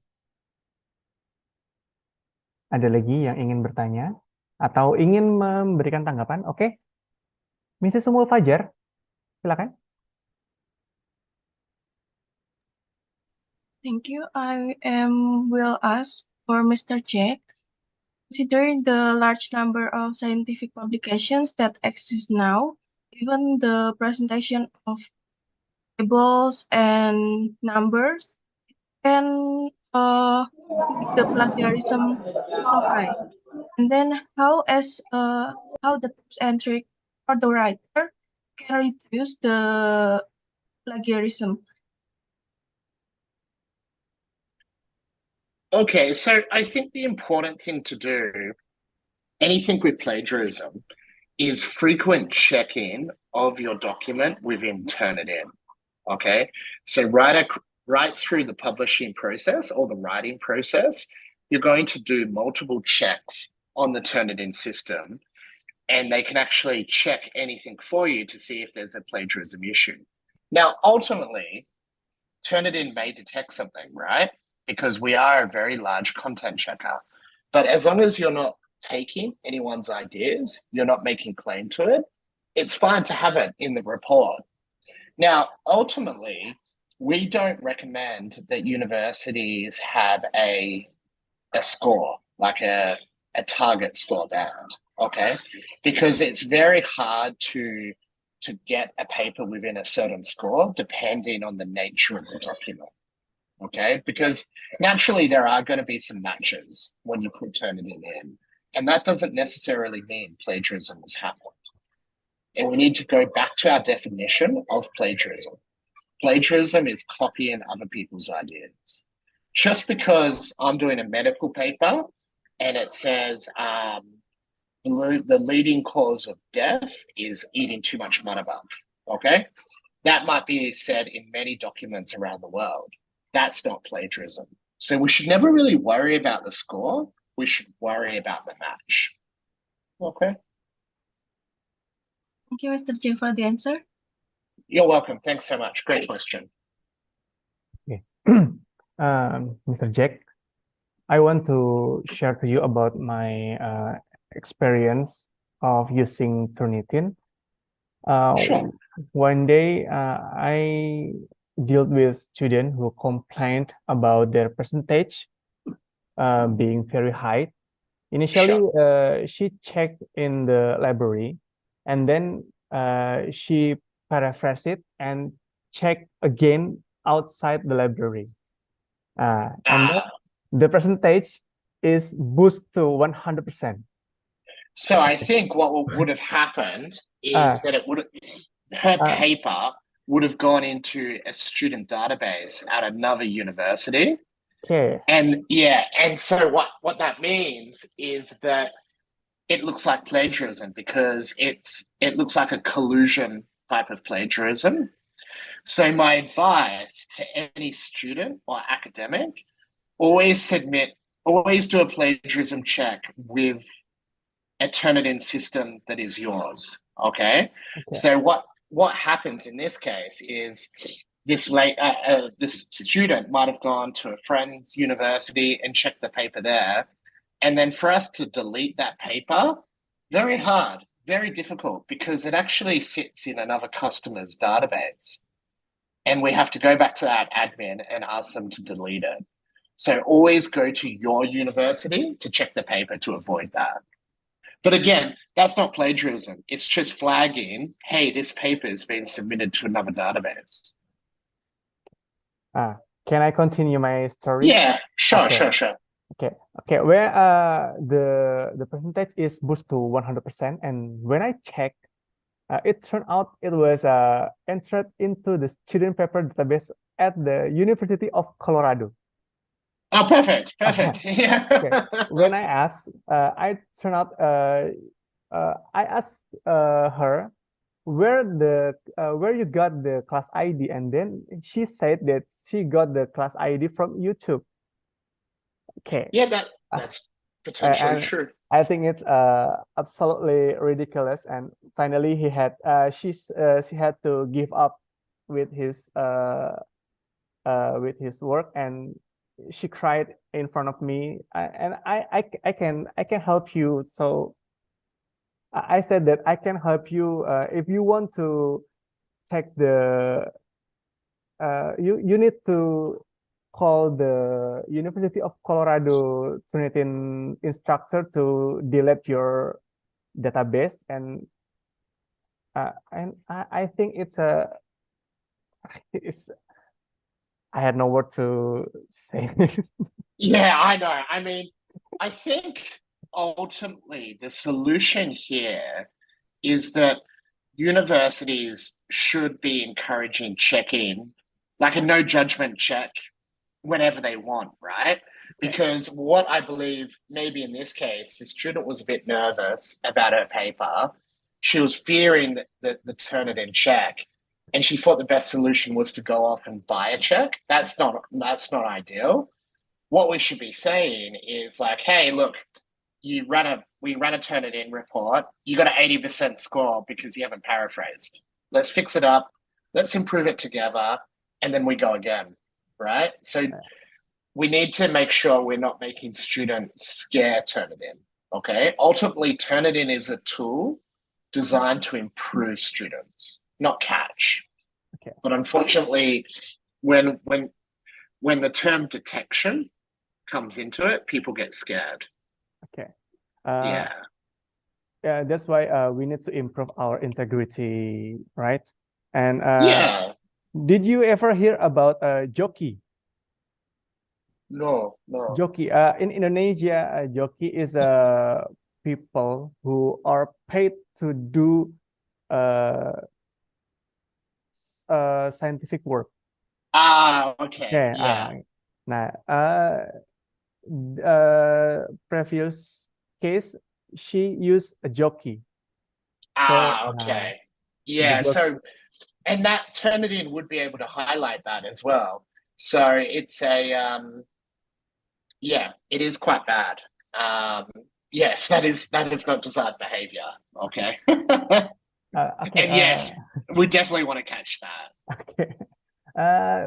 Ada lagi yang ingin bertanya atau ingin memberikan tanggapan? Oke, Mrs. Sumul Fajar, silakan. Thank you. I will ask for Mr. Jack. Considering the large number of scientific publications that exist now, even the presentation of tables and numbers can make the plagiarism so high. And then how the text entry or the writer can reduce the plagiarism? Okay, so I think the important thing to do, anything with plagiarism, is frequent check-in of your document within Turnitin. Okay, so right through the publishing process or the writing process, you're going to do multiple checks on the Turnitin system, and they can actually check anything for you to see if there's a plagiarism issue. Now, ultimately, Turnitin may detect something, right? Because we are a very large content checker. But as long as you're not taking anyone's ideas, you're not making claim to it, it's fine to have it in the report. Now, ultimately, we don't recommend that universities have a score, like a target score bound, okay? Because it's very hard to get a paper within a certain score depending on the nature of the document, okay? Because naturally there are going to be some matches when you put Turnitin in, and that doesn't necessarily mean plagiarism has happened. And we need to go back to our definition of plagiarism. Plagiarism is copying other people's ideas. Just because I'm doing a medical paper and it says the leading cause of death is eating too much mutterbug, okay? That might be said in many documents around the world. That's not plagiarism. So we should never really worry about the score. We should worry about the match, okay? Thank you, Mr. J, for the answer. You're welcome. Thanks so much. Great question. Okay. Mr. Jack, I want to share to you about my experience of using Turnitin. Sure. One day, I dealt with students who complained about their percentage being very high. Initially, she checked in the library, and then she paraphrased it and checked again outside the library. And then the percentage is boost to 100%. So I think what would have happened is that her paper would have gone into a student database at another university. Okay. And so what that means is that it looks like plagiarism because it looks like a collusion type of plagiarism. So my advice to any student or academic, always do a plagiarism check with a Turnitin system that is yours, okay? So what happens in this case is this student might have gone to a friend's university and checked the paper there, and then for us to delete that paper, very hard, very difficult, because it actually sits in another customer's database, and we have to go back to that admin and ask them to delete it. So always go to your university to check the paper to avoid that. But again, that's not plagiarism. It's just flagging, hey, this paper has been submitted to another database. Can I continue my story? Yeah, sure. Okay. Where the percentage is boost to 100%, and when I checked, it turned out it was entered into the student paper database at the University of Colorado. Oh, perfect. Yeah. Okay. When I asked, I asked her where you got the class ID, and then she said that she got the class ID from YouTube. Okay. Yeah, that's potentially true. I think it's absolutely ridiculous, and finally she had to give up with his with his work, and she cried in front of me, and I can help you. So I said that I can help you if you want to take the you need to call the University of Colorado Turnitin instructor to delete your database, and I think it's I had no word to say. Yeah, I know. I mean, I think ultimately the solution here is that universities should be encouraging check-in, like a no judgment check whenever they want, right? Because what I believe maybe in this case, the student was a bit nervous about her paper. She was fearing the Turnitin check, and she thought the best solution was to go off and buy a check. That's not ideal. What we should be saying is like, hey, look, we ran a Turnitin report. You got an 80% score because you haven't paraphrased. Let's fix it up. Let's improve it together, and then we go again, right? So we need to make sure we're not making students scare Turnitin. Okay. Ultimately, Turnitin is a tool designed to improve students, not catch. Okay. But unfortunately, when the term detection comes into it, people get scared. Okay. Yeah. Yeah, that's why we need to improve our integrity, right? And Yeah. did you ever hear about joki? No. Joki. In Indonesia, joki is people who are paid to do scientific work. Okay. Okay. Yeah. Nah, previous case, she used a jockey. Okay. Yeah. So, and that Turnitin would be able to highlight that as well. So it's a yeah, it is quite bad. Yes, that is not desired behavior. Okay. Okay. And yes, we definitely want to catch that. Okay.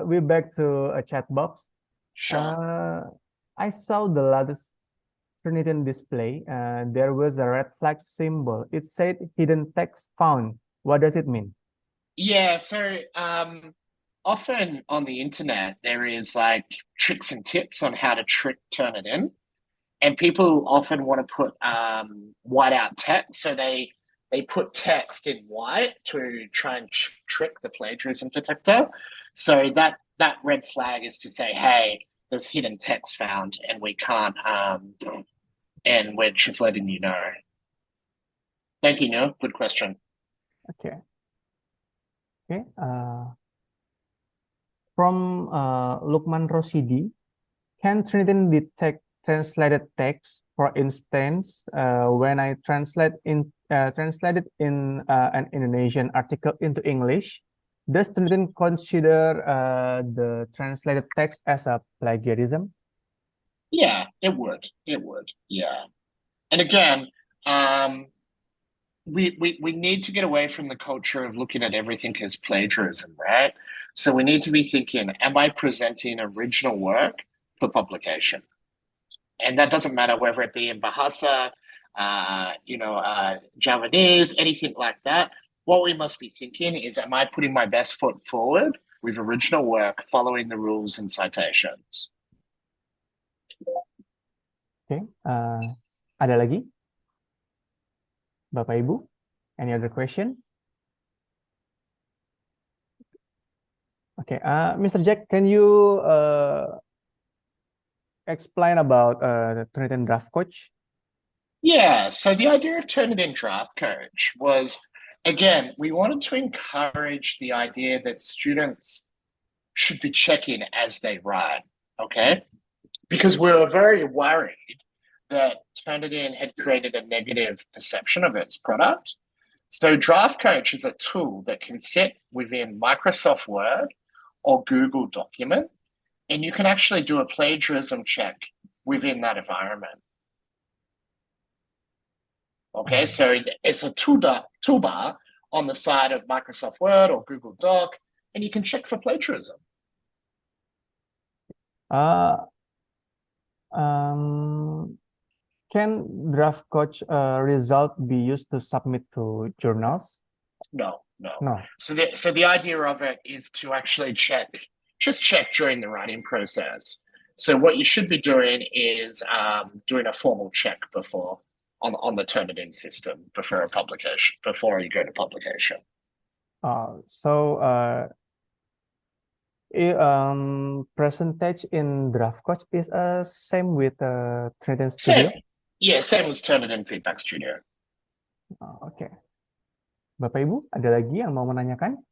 We're back to a chat box. Sure. I saw the latest Turnitin display. There was a red flag symbol. It said hidden text found. What does it mean? Yeah, so often on the internet there is like tricks and tips on how to Turnitin, and people often want to put white out text, so they put text in white to try and trick the plagiarism detector. So that red flag is to say, hey, there's hidden text found, and we can't, and we're just letting you know. Thank you, Neil. Good question. Okay. Okay. From Lukman Rosidi, can Turnitin detect translated text? For instance, when I translated in an Indonesian article into English, does Turnitin consider the translated text as a plagiarism? Yeah, it would. Yeah. And again, we need to get away from the culture of looking at everything as plagiarism, right? So we need to be thinking, am I presenting original work for publication? And that doesn't matter whether it be in Bahasa, Javanese, anything like that. What we must be thinking is, am I putting my best foot forward with original work following the rules and citations? Okay. Ada lagi? Bapak Ibu? Any other question? Okay. Mr. Jack, can you explain about the Turnitin Draft Coach? Yeah, so the idea of Turnitin Draft Coach was, again, we wanted to encourage the idea that students should be checking as they write, okay? Because we were very worried that Turnitin had created a negative perception of its product. So Draft Coach is a tool that can sit within Microsoft Word or Google document, and you can actually do a plagiarism check within that environment. Okay, so it's a toolbar on the side of Microsoft Word or Google Doc, and you can check for plagiarism. Uh, can draft coach result be used to submit to journals? No. No. So the idea of it is to actually check during the writing process. So what you should be doing is doing a formal check before on the Turnitin system before you go to publication. Percentage in draft coach is same with Turnitin Studio? Same as Turnitin Feedback Studio. Oke. Bapak Ibu, ada lagi yang mau menanyakan?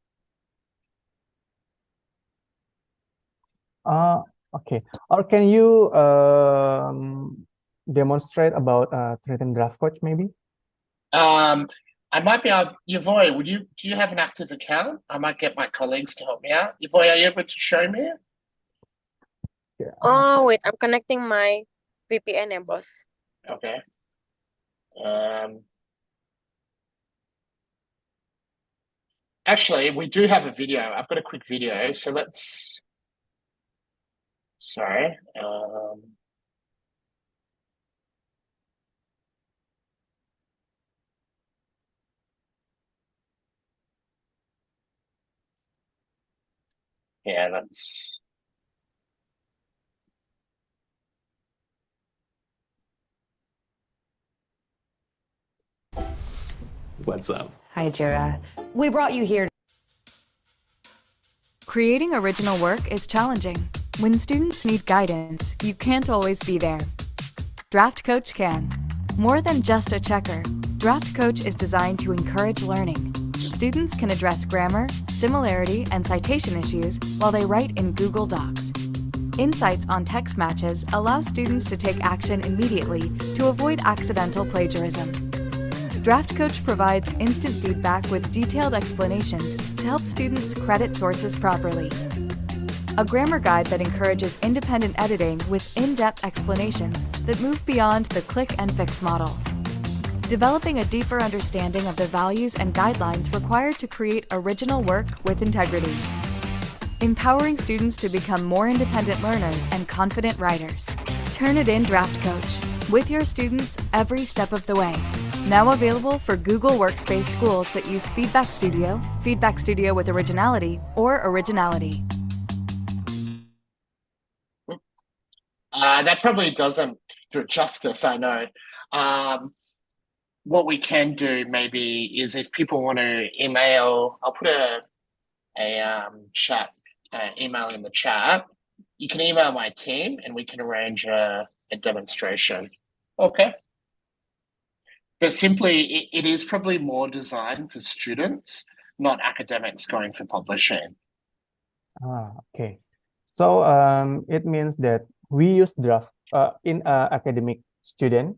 Okay. Or can you demonstrate about Turnitin draft coach maybe? I might be able. Yavoy, do you have an active account? I might get my colleagues to help me out. Yavoy, are you able to show me? Oh, wait, I'm connecting my VPN ya, Bos. Okay. Actually, we do have a video. I've got a quick video, so let's. Sorry. Yeah, that's. What's up? Hi, Jira. We brought you here. Creating original work is challenging. When students need guidance, you can't always be there. Draft Coach can. More than just a checker, Draft Coach is designed to encourage learning. Students can address grammar, similarity, and citation issues while they write in Google Docs. Insights on text matches allow students to take action immediately to avoid accidental plagiarism. Draft Coach provides instant feedback with detailed explanations to help students credit sources properly. A grammar guide that encourages independent editing with in-depth explanations that move beyond the click and fix model. Developing a deeper understanding of the values and guidelines required to create original work with integrity. Empowering students to become more independent learners and confident writers. Turnitin Draft Coach, with your students every step of the way. Now available for Google Workspace schools that use Feedback Studio with Originality, or Originality. That probably doesn't do it justice, I know. What we can do maybe is if people want to email, I'll put a chat email in the chat. You can email my team and we can arrange a demonstration. Okay. But simply, it is probably more designed for students, not academics going for publishing. Okay. So it means that we use draft in academic student.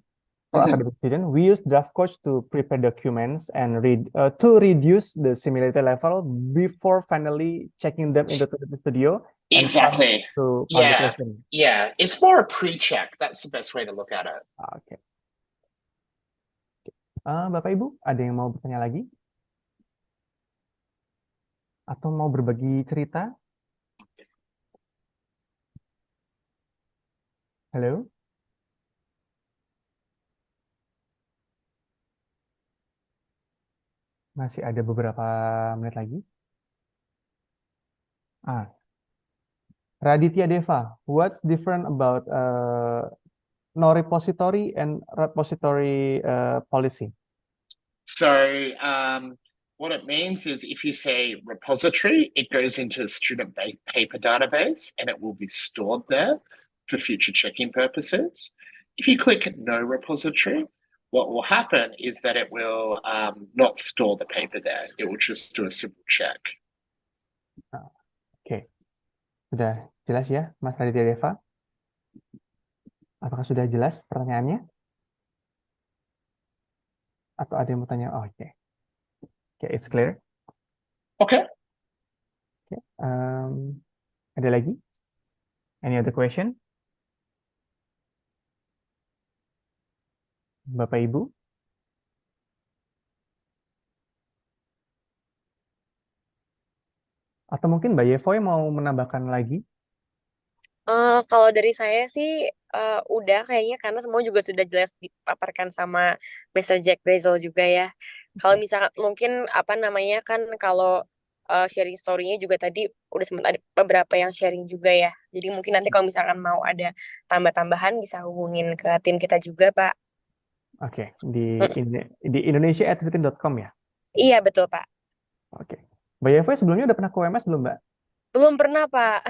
For academic student, we use draft coach to prepare documents and to reduce the similarity level before finally checking them into the studio. Exactly. To yeah. It's more a pre-check. That's the best way to look at it. Okay. Bapak Ibu, ada yang mau bertanya lagi? Atau mau berbagi cerita? Halo? Masih ada beberapa menit lagi. Raditya Deva, what's different about no repository and repository policy? So what it means is if you say repository, it goes into a student paper database and it will be stored there for future checking purposes. If you click no repository, what will happen is that it will not store the paper there. It will just do a simple check. Oke. Sudah jelas ya, Mas Raditya Deva? Apakah sudah jelas pertanyaannya? Atau ada yang mau tanya? Oh, oke. Okay, it's clear. Okay. Okay. Ada lagi? Any other question? Bapak Ibu? Atau mungkin Mbak Yevoy mau menambahkan lagi? Kalau dari saya sih udah kayaknya karena semua juga sudah jelas dipaparkan sama Mr. Jack Brazel juga ya. Kalau misalkan mungkin apa namanya kan kalau sharing story-nya juga tadi udah sempat ada beberapa yang sharing juga ya. Jadi mungkin nanti kalau misalkan mau ada tambah-tambahan bisa hubungin ke tim kita juga, Pak. Oke, di indonesia@twitter.com ya? Iya, betul, Pak. Oke. Mbak Yevo sebelumnya udah pernah ke UMS belum, Mbak? Belum pernah, Pak.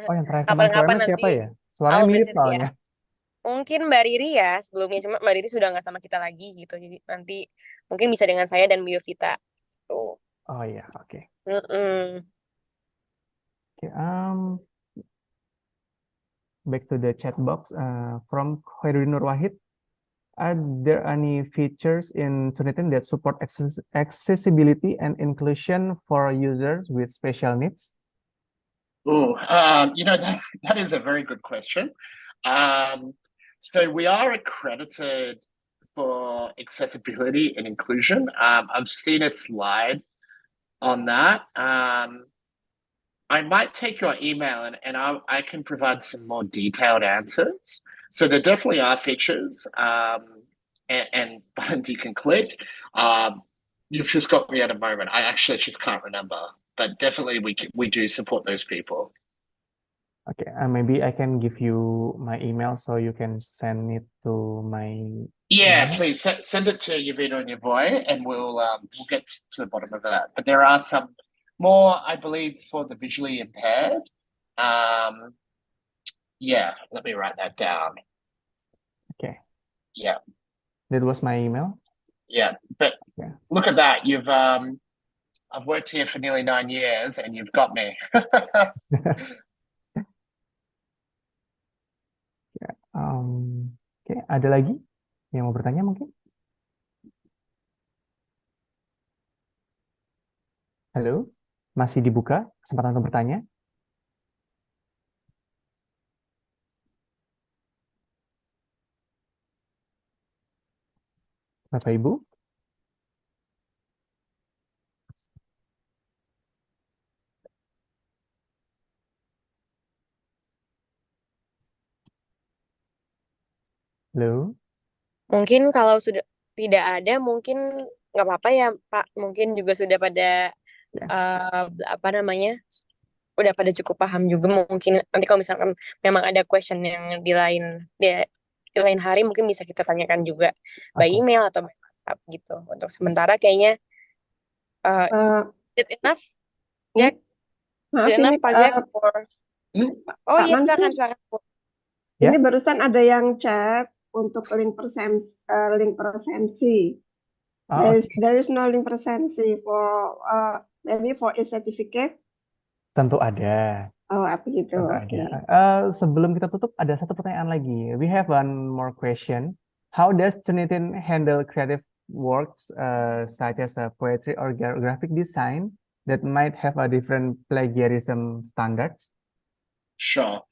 Oh, yang terakhir kemarin ke Kapan-kapan UMS siapa nanti ya? Suaranya I'll mirip visit soalnya. ya. Mungkin Mbak Riri ya sebelumnya, cuma Mbak Riri sudah nggak sama kita lagi gitu. Jadi nanti mungkin bisa dengan saya dan Bu Yovita. Tuh. Oh iya, oke. Mm-mm. Okay, back to the chat box from Khairudin Nur Wahid. Are there any features in Turnitin that support accessibility and inclusion for users with special needs? Oh, that is a very good question. So we are accredited for accessibility and inclusion. I've seen a slide on that. I might take your email and I can provide some more detailed answers. So there definitely are features and buttons you can click. You've just got me at a moment. I actually just can't remember, but definitely we do support those people. Okay, maybe I can give you my email so you can send it to my Yeah, email. please send it to Yavita and your boy, and we'll get to the bottom of that. But there are some more, I believe, for the visually impaired. Yeah, let me write that down. Okay. Yeah. That was my email. Yeah, but Yeah. look at that. You've I've worked here for nearly 9 years, and you've got me. Oke, ada lagi yang mau bertanya mungkin? Halo, masih dibuka kesempatan untuk bertanya? Bapak Ibu? Halo? Mungkin kalau sudah tidak ada, mungkin nggak apa-apa ya Pak. Mungkin juga sudah pada apa namanya, udah pada cukup paham juga. Mungkin nanti kalau misalkan memang ada question yang di lain hari, mungkin bisa kita tanyakan juga by email atau by WhatsApp gitu. Untuk sementara kayaknya is it enough, Jack? Is it enough, Pak Jack? Oh Pak iya, Mansur, silakan. ini barusan ada yang chat untuk link presensi. There is no link presensi for maybe for e-certificate. Tentu ada. Oh, apa gitu? Tentu ada. Sebelum kita tutup, ada satu pertanyaan lagi. We have one more question. How does Turnitin handle creative works such as poetry or graphic design that might have a different plagiarism standards? Sure.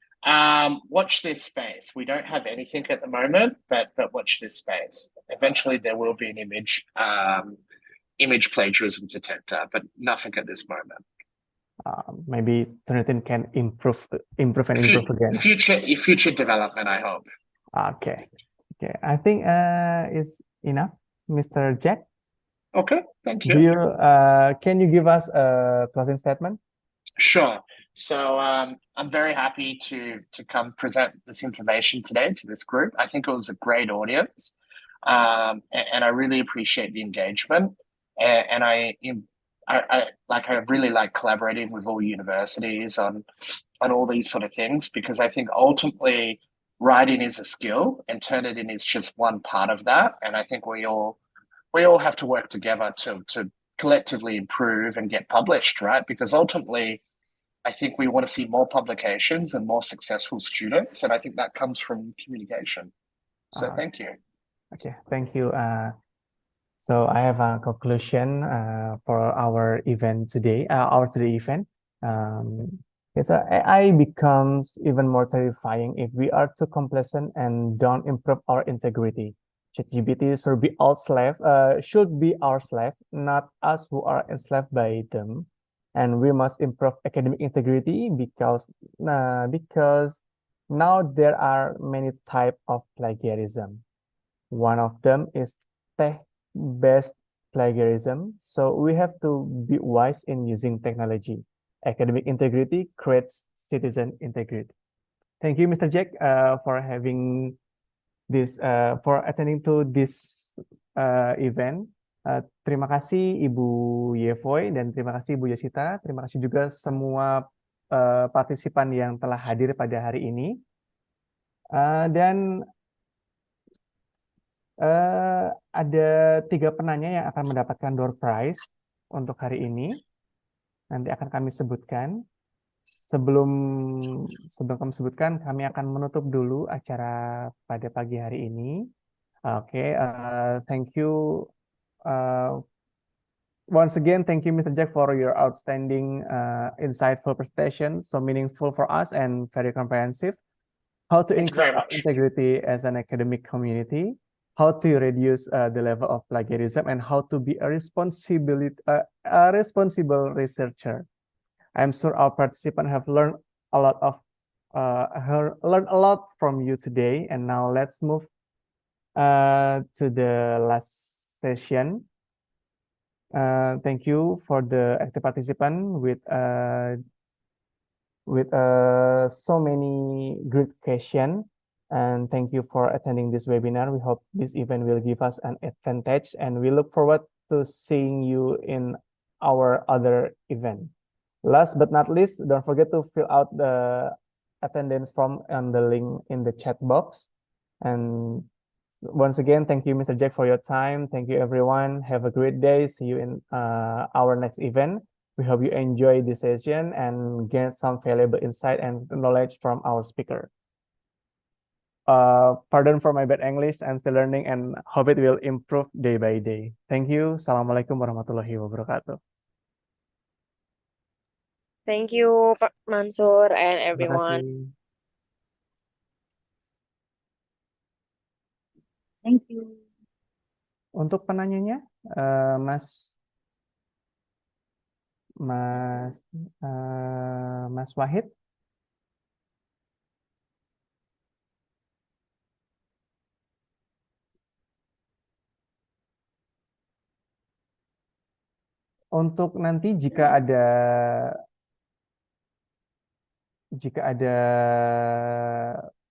Watch this space. We don't have anything at the moment, but watch this space. Eventually, there will be an image plagiarism detector, but nothing at this moment. Maybe Turnitin can improve again. Future development, I hope. Okay. I think it's enough, Mr. Jack. Okay, thank you. Can you give us a closing statement? Sure. So I'm very happy to come present this information today to this group. I think it was a great audience, and I really appreciate the engagement. And I really like collaborating with all universities on all these sort of things, because I think ultimately writing is a skill, and Turnitin is just one part of that. And I think we all have to work together to collectively improve and get published, right? Because ultimately, I think we want to see more publications and more successful students, and I think that comes from communication. So thank you. Okay, thank you. So I have a conclusion for our event today, our today event. So AI becomes even more terrifying if we are too complacent and don't improve our integrity. ChatGPT should be our slave, not us who are enslaved by them. And we must improve academic integrity because Now there are many types of plagiarism. One of them is tech-based plagiarism. So we have to be wise in using technology. Academic integrity creates citizen integrity. Thank you, Mr. Jack, for having this, for attending to this event. Terima kasih Ibu Yevoy dan terima kasih Ibu Yosita. Terima kasih juga semua partisipan yang telah hadir pada hari ini. Dan ada 3 penanya yang akan mendapatkan door prize untuk hari ini. Nanti akan kami sebutkan. Sebelum kami sebutkan, kami akan menutup dulu acara pada pagi hari ini. Oke, thank you. Once again, thank you, Mr. Jack, for your outstanding, insightful presentation, so meaningful for us and very comprehensive. How to increase integrity as an academic community, how to reduce the level of plagiarism, and how to be a responsible researcher. I'm sure our participants have learned a lot from you today. And now let's move to the last session. Thank you for the active participant with so many good questions. And thank you for attending this webinar. We hope this event will give us an advantage, and we look forward to seeing you in our other event. Last but not least, don't forget to fill out the attendance form on the link in the chat box. And once again, thank you, Mr. Jack, for your time. Thank you, everyone. Have a great day. See you in our next event. We hope you enjoy this session and gain some valuable insight and knowledge from our speaker. Pardon for my bad English. I'm still learning and hope it will improve day by day. Thank you. Assalamualaikum warahmatullahi wabarakatuh. Thank you, Pak Mansur and Terima everyone. kasih. Thank you. Untuk penanyanya, Mas Wahid. Untuk nanti jika ada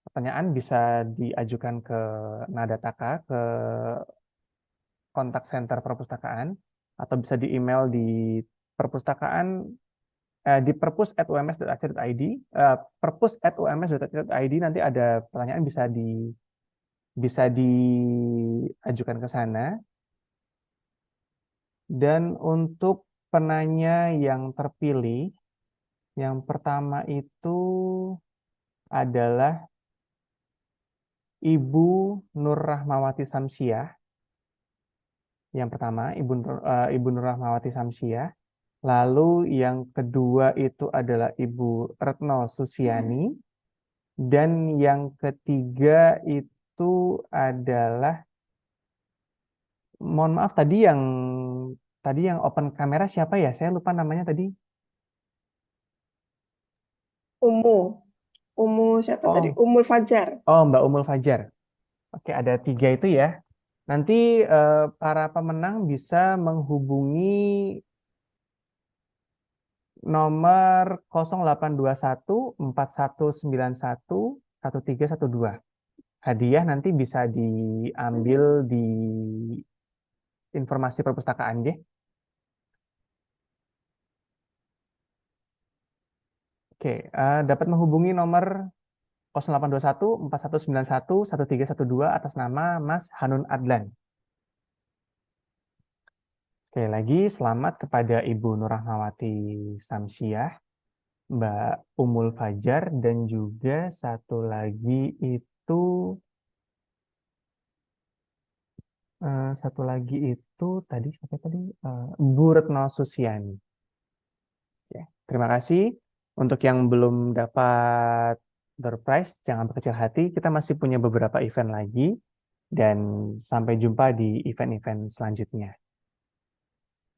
pertanyaan bisa diajukan ke Nadataka, ke kontak center perpustakaan, atau bisa di email di perpustakaan di perpus@ums.ac.id, perpus@ums.ac.id. Nanti ada pertanyaan bisa diajukan ke sana. Dan untuk penanya yang terpilih, yang pertama itu adalah Ibu Nur Rahmawati Samsiah. Yang pertama, Ibu Nur Rahmawati Samsiah. Lalu yang kedua itu adalah Ibu Retno Susiani. Dan yang ketiga itu adalah, mohon maaf, tadi yang open kamera siapa ya? Saya lupa namanya tadi. Siapa tadi? Umul Fajar. Oh, Mbak Umul Fajar. Oke, ada 3 itu ya. Nanti para pemenang bisa menghubungi nomor 0821 4191 1312. Hadiah nanti bisa diambil di informasi perpustakaan ya. Oke, dapat menghubungi nomor 0821 4191 1312 atas nama Mas Hanun Adlan. Sekali lagi, selamat kepada Ibu Nur Rahmawati Samsiah, Mbak Umul Fajar, dan juga satu lagi itu tadi siapa tadi? Bu Retno Susiani. Ya, terima kasih. Untuk yang belum dapat door prize, jangan berkecil hati. Kita masih punya beberapa event lagi. Dan sampai jumpa di event-event selanjutnya.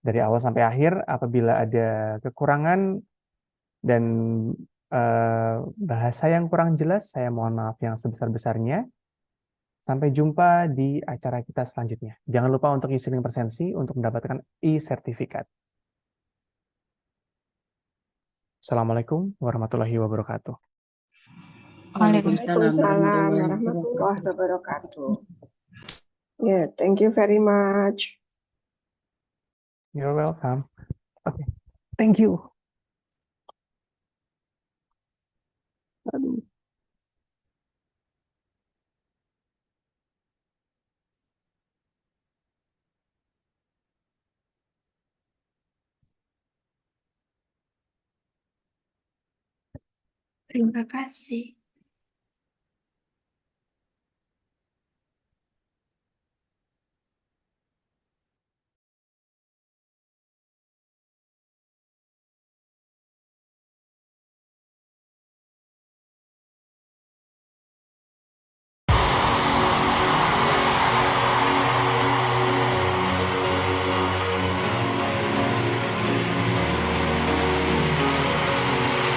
Dari awal sampai akhir, apabila ada kekurangan dan bahasa yang kurang jelas, saya mohon maaf yang sebesar-besarnya. Sampai jumpa di acara kita selanjutnya. Jangan lupa untuk isi link presensi untuk mendapatkan e-sertifikat. Assalamualaikum warahmatullahi wabarakatuh. Waalaikumsalam warahmatullahi wabarakatuh. Yeah, thank you very much. You're welcome. Okay, thank you. Aduh. Terima kasih.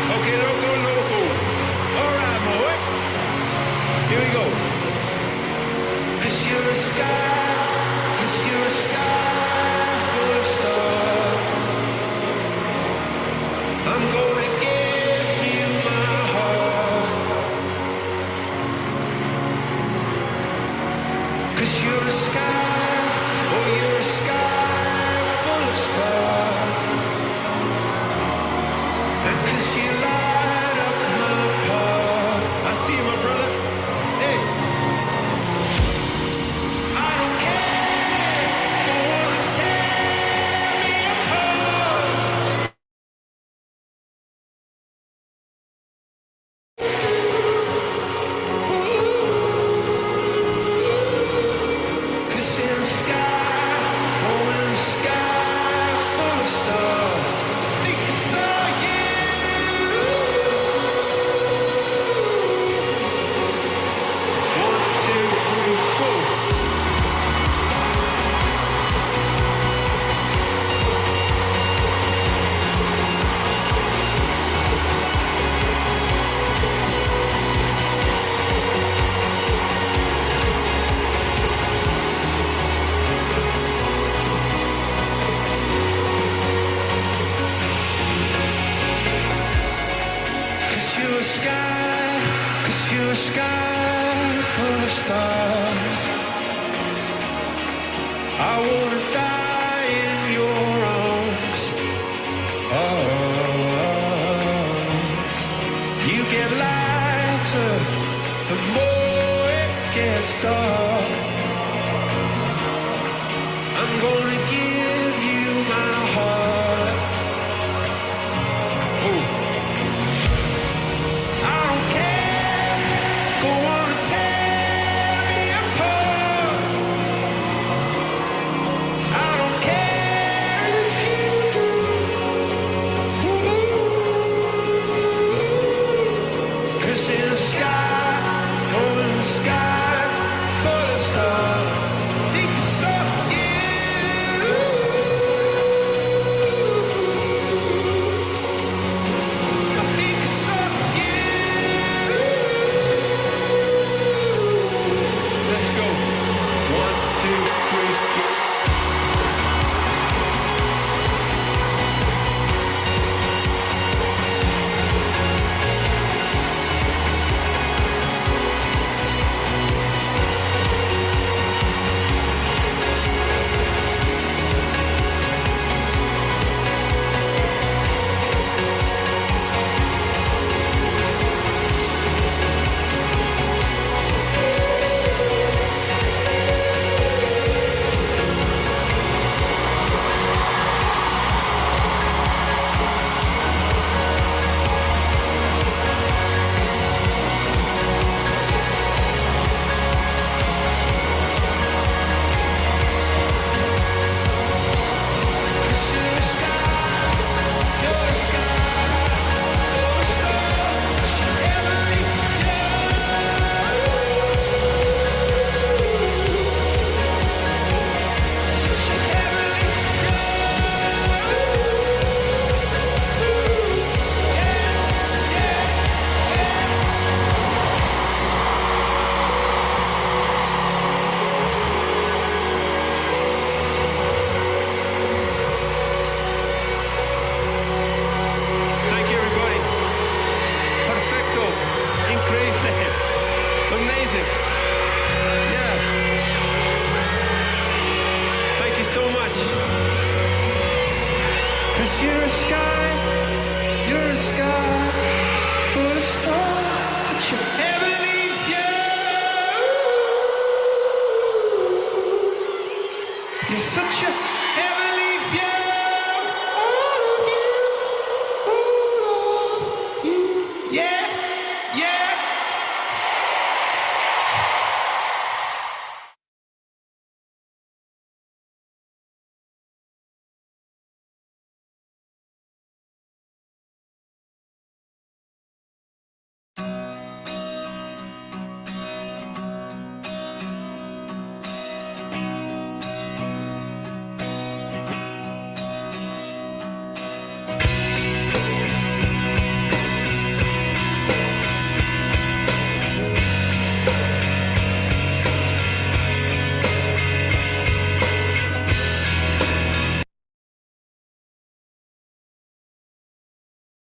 Okay, loco, loco. All right. you're a sky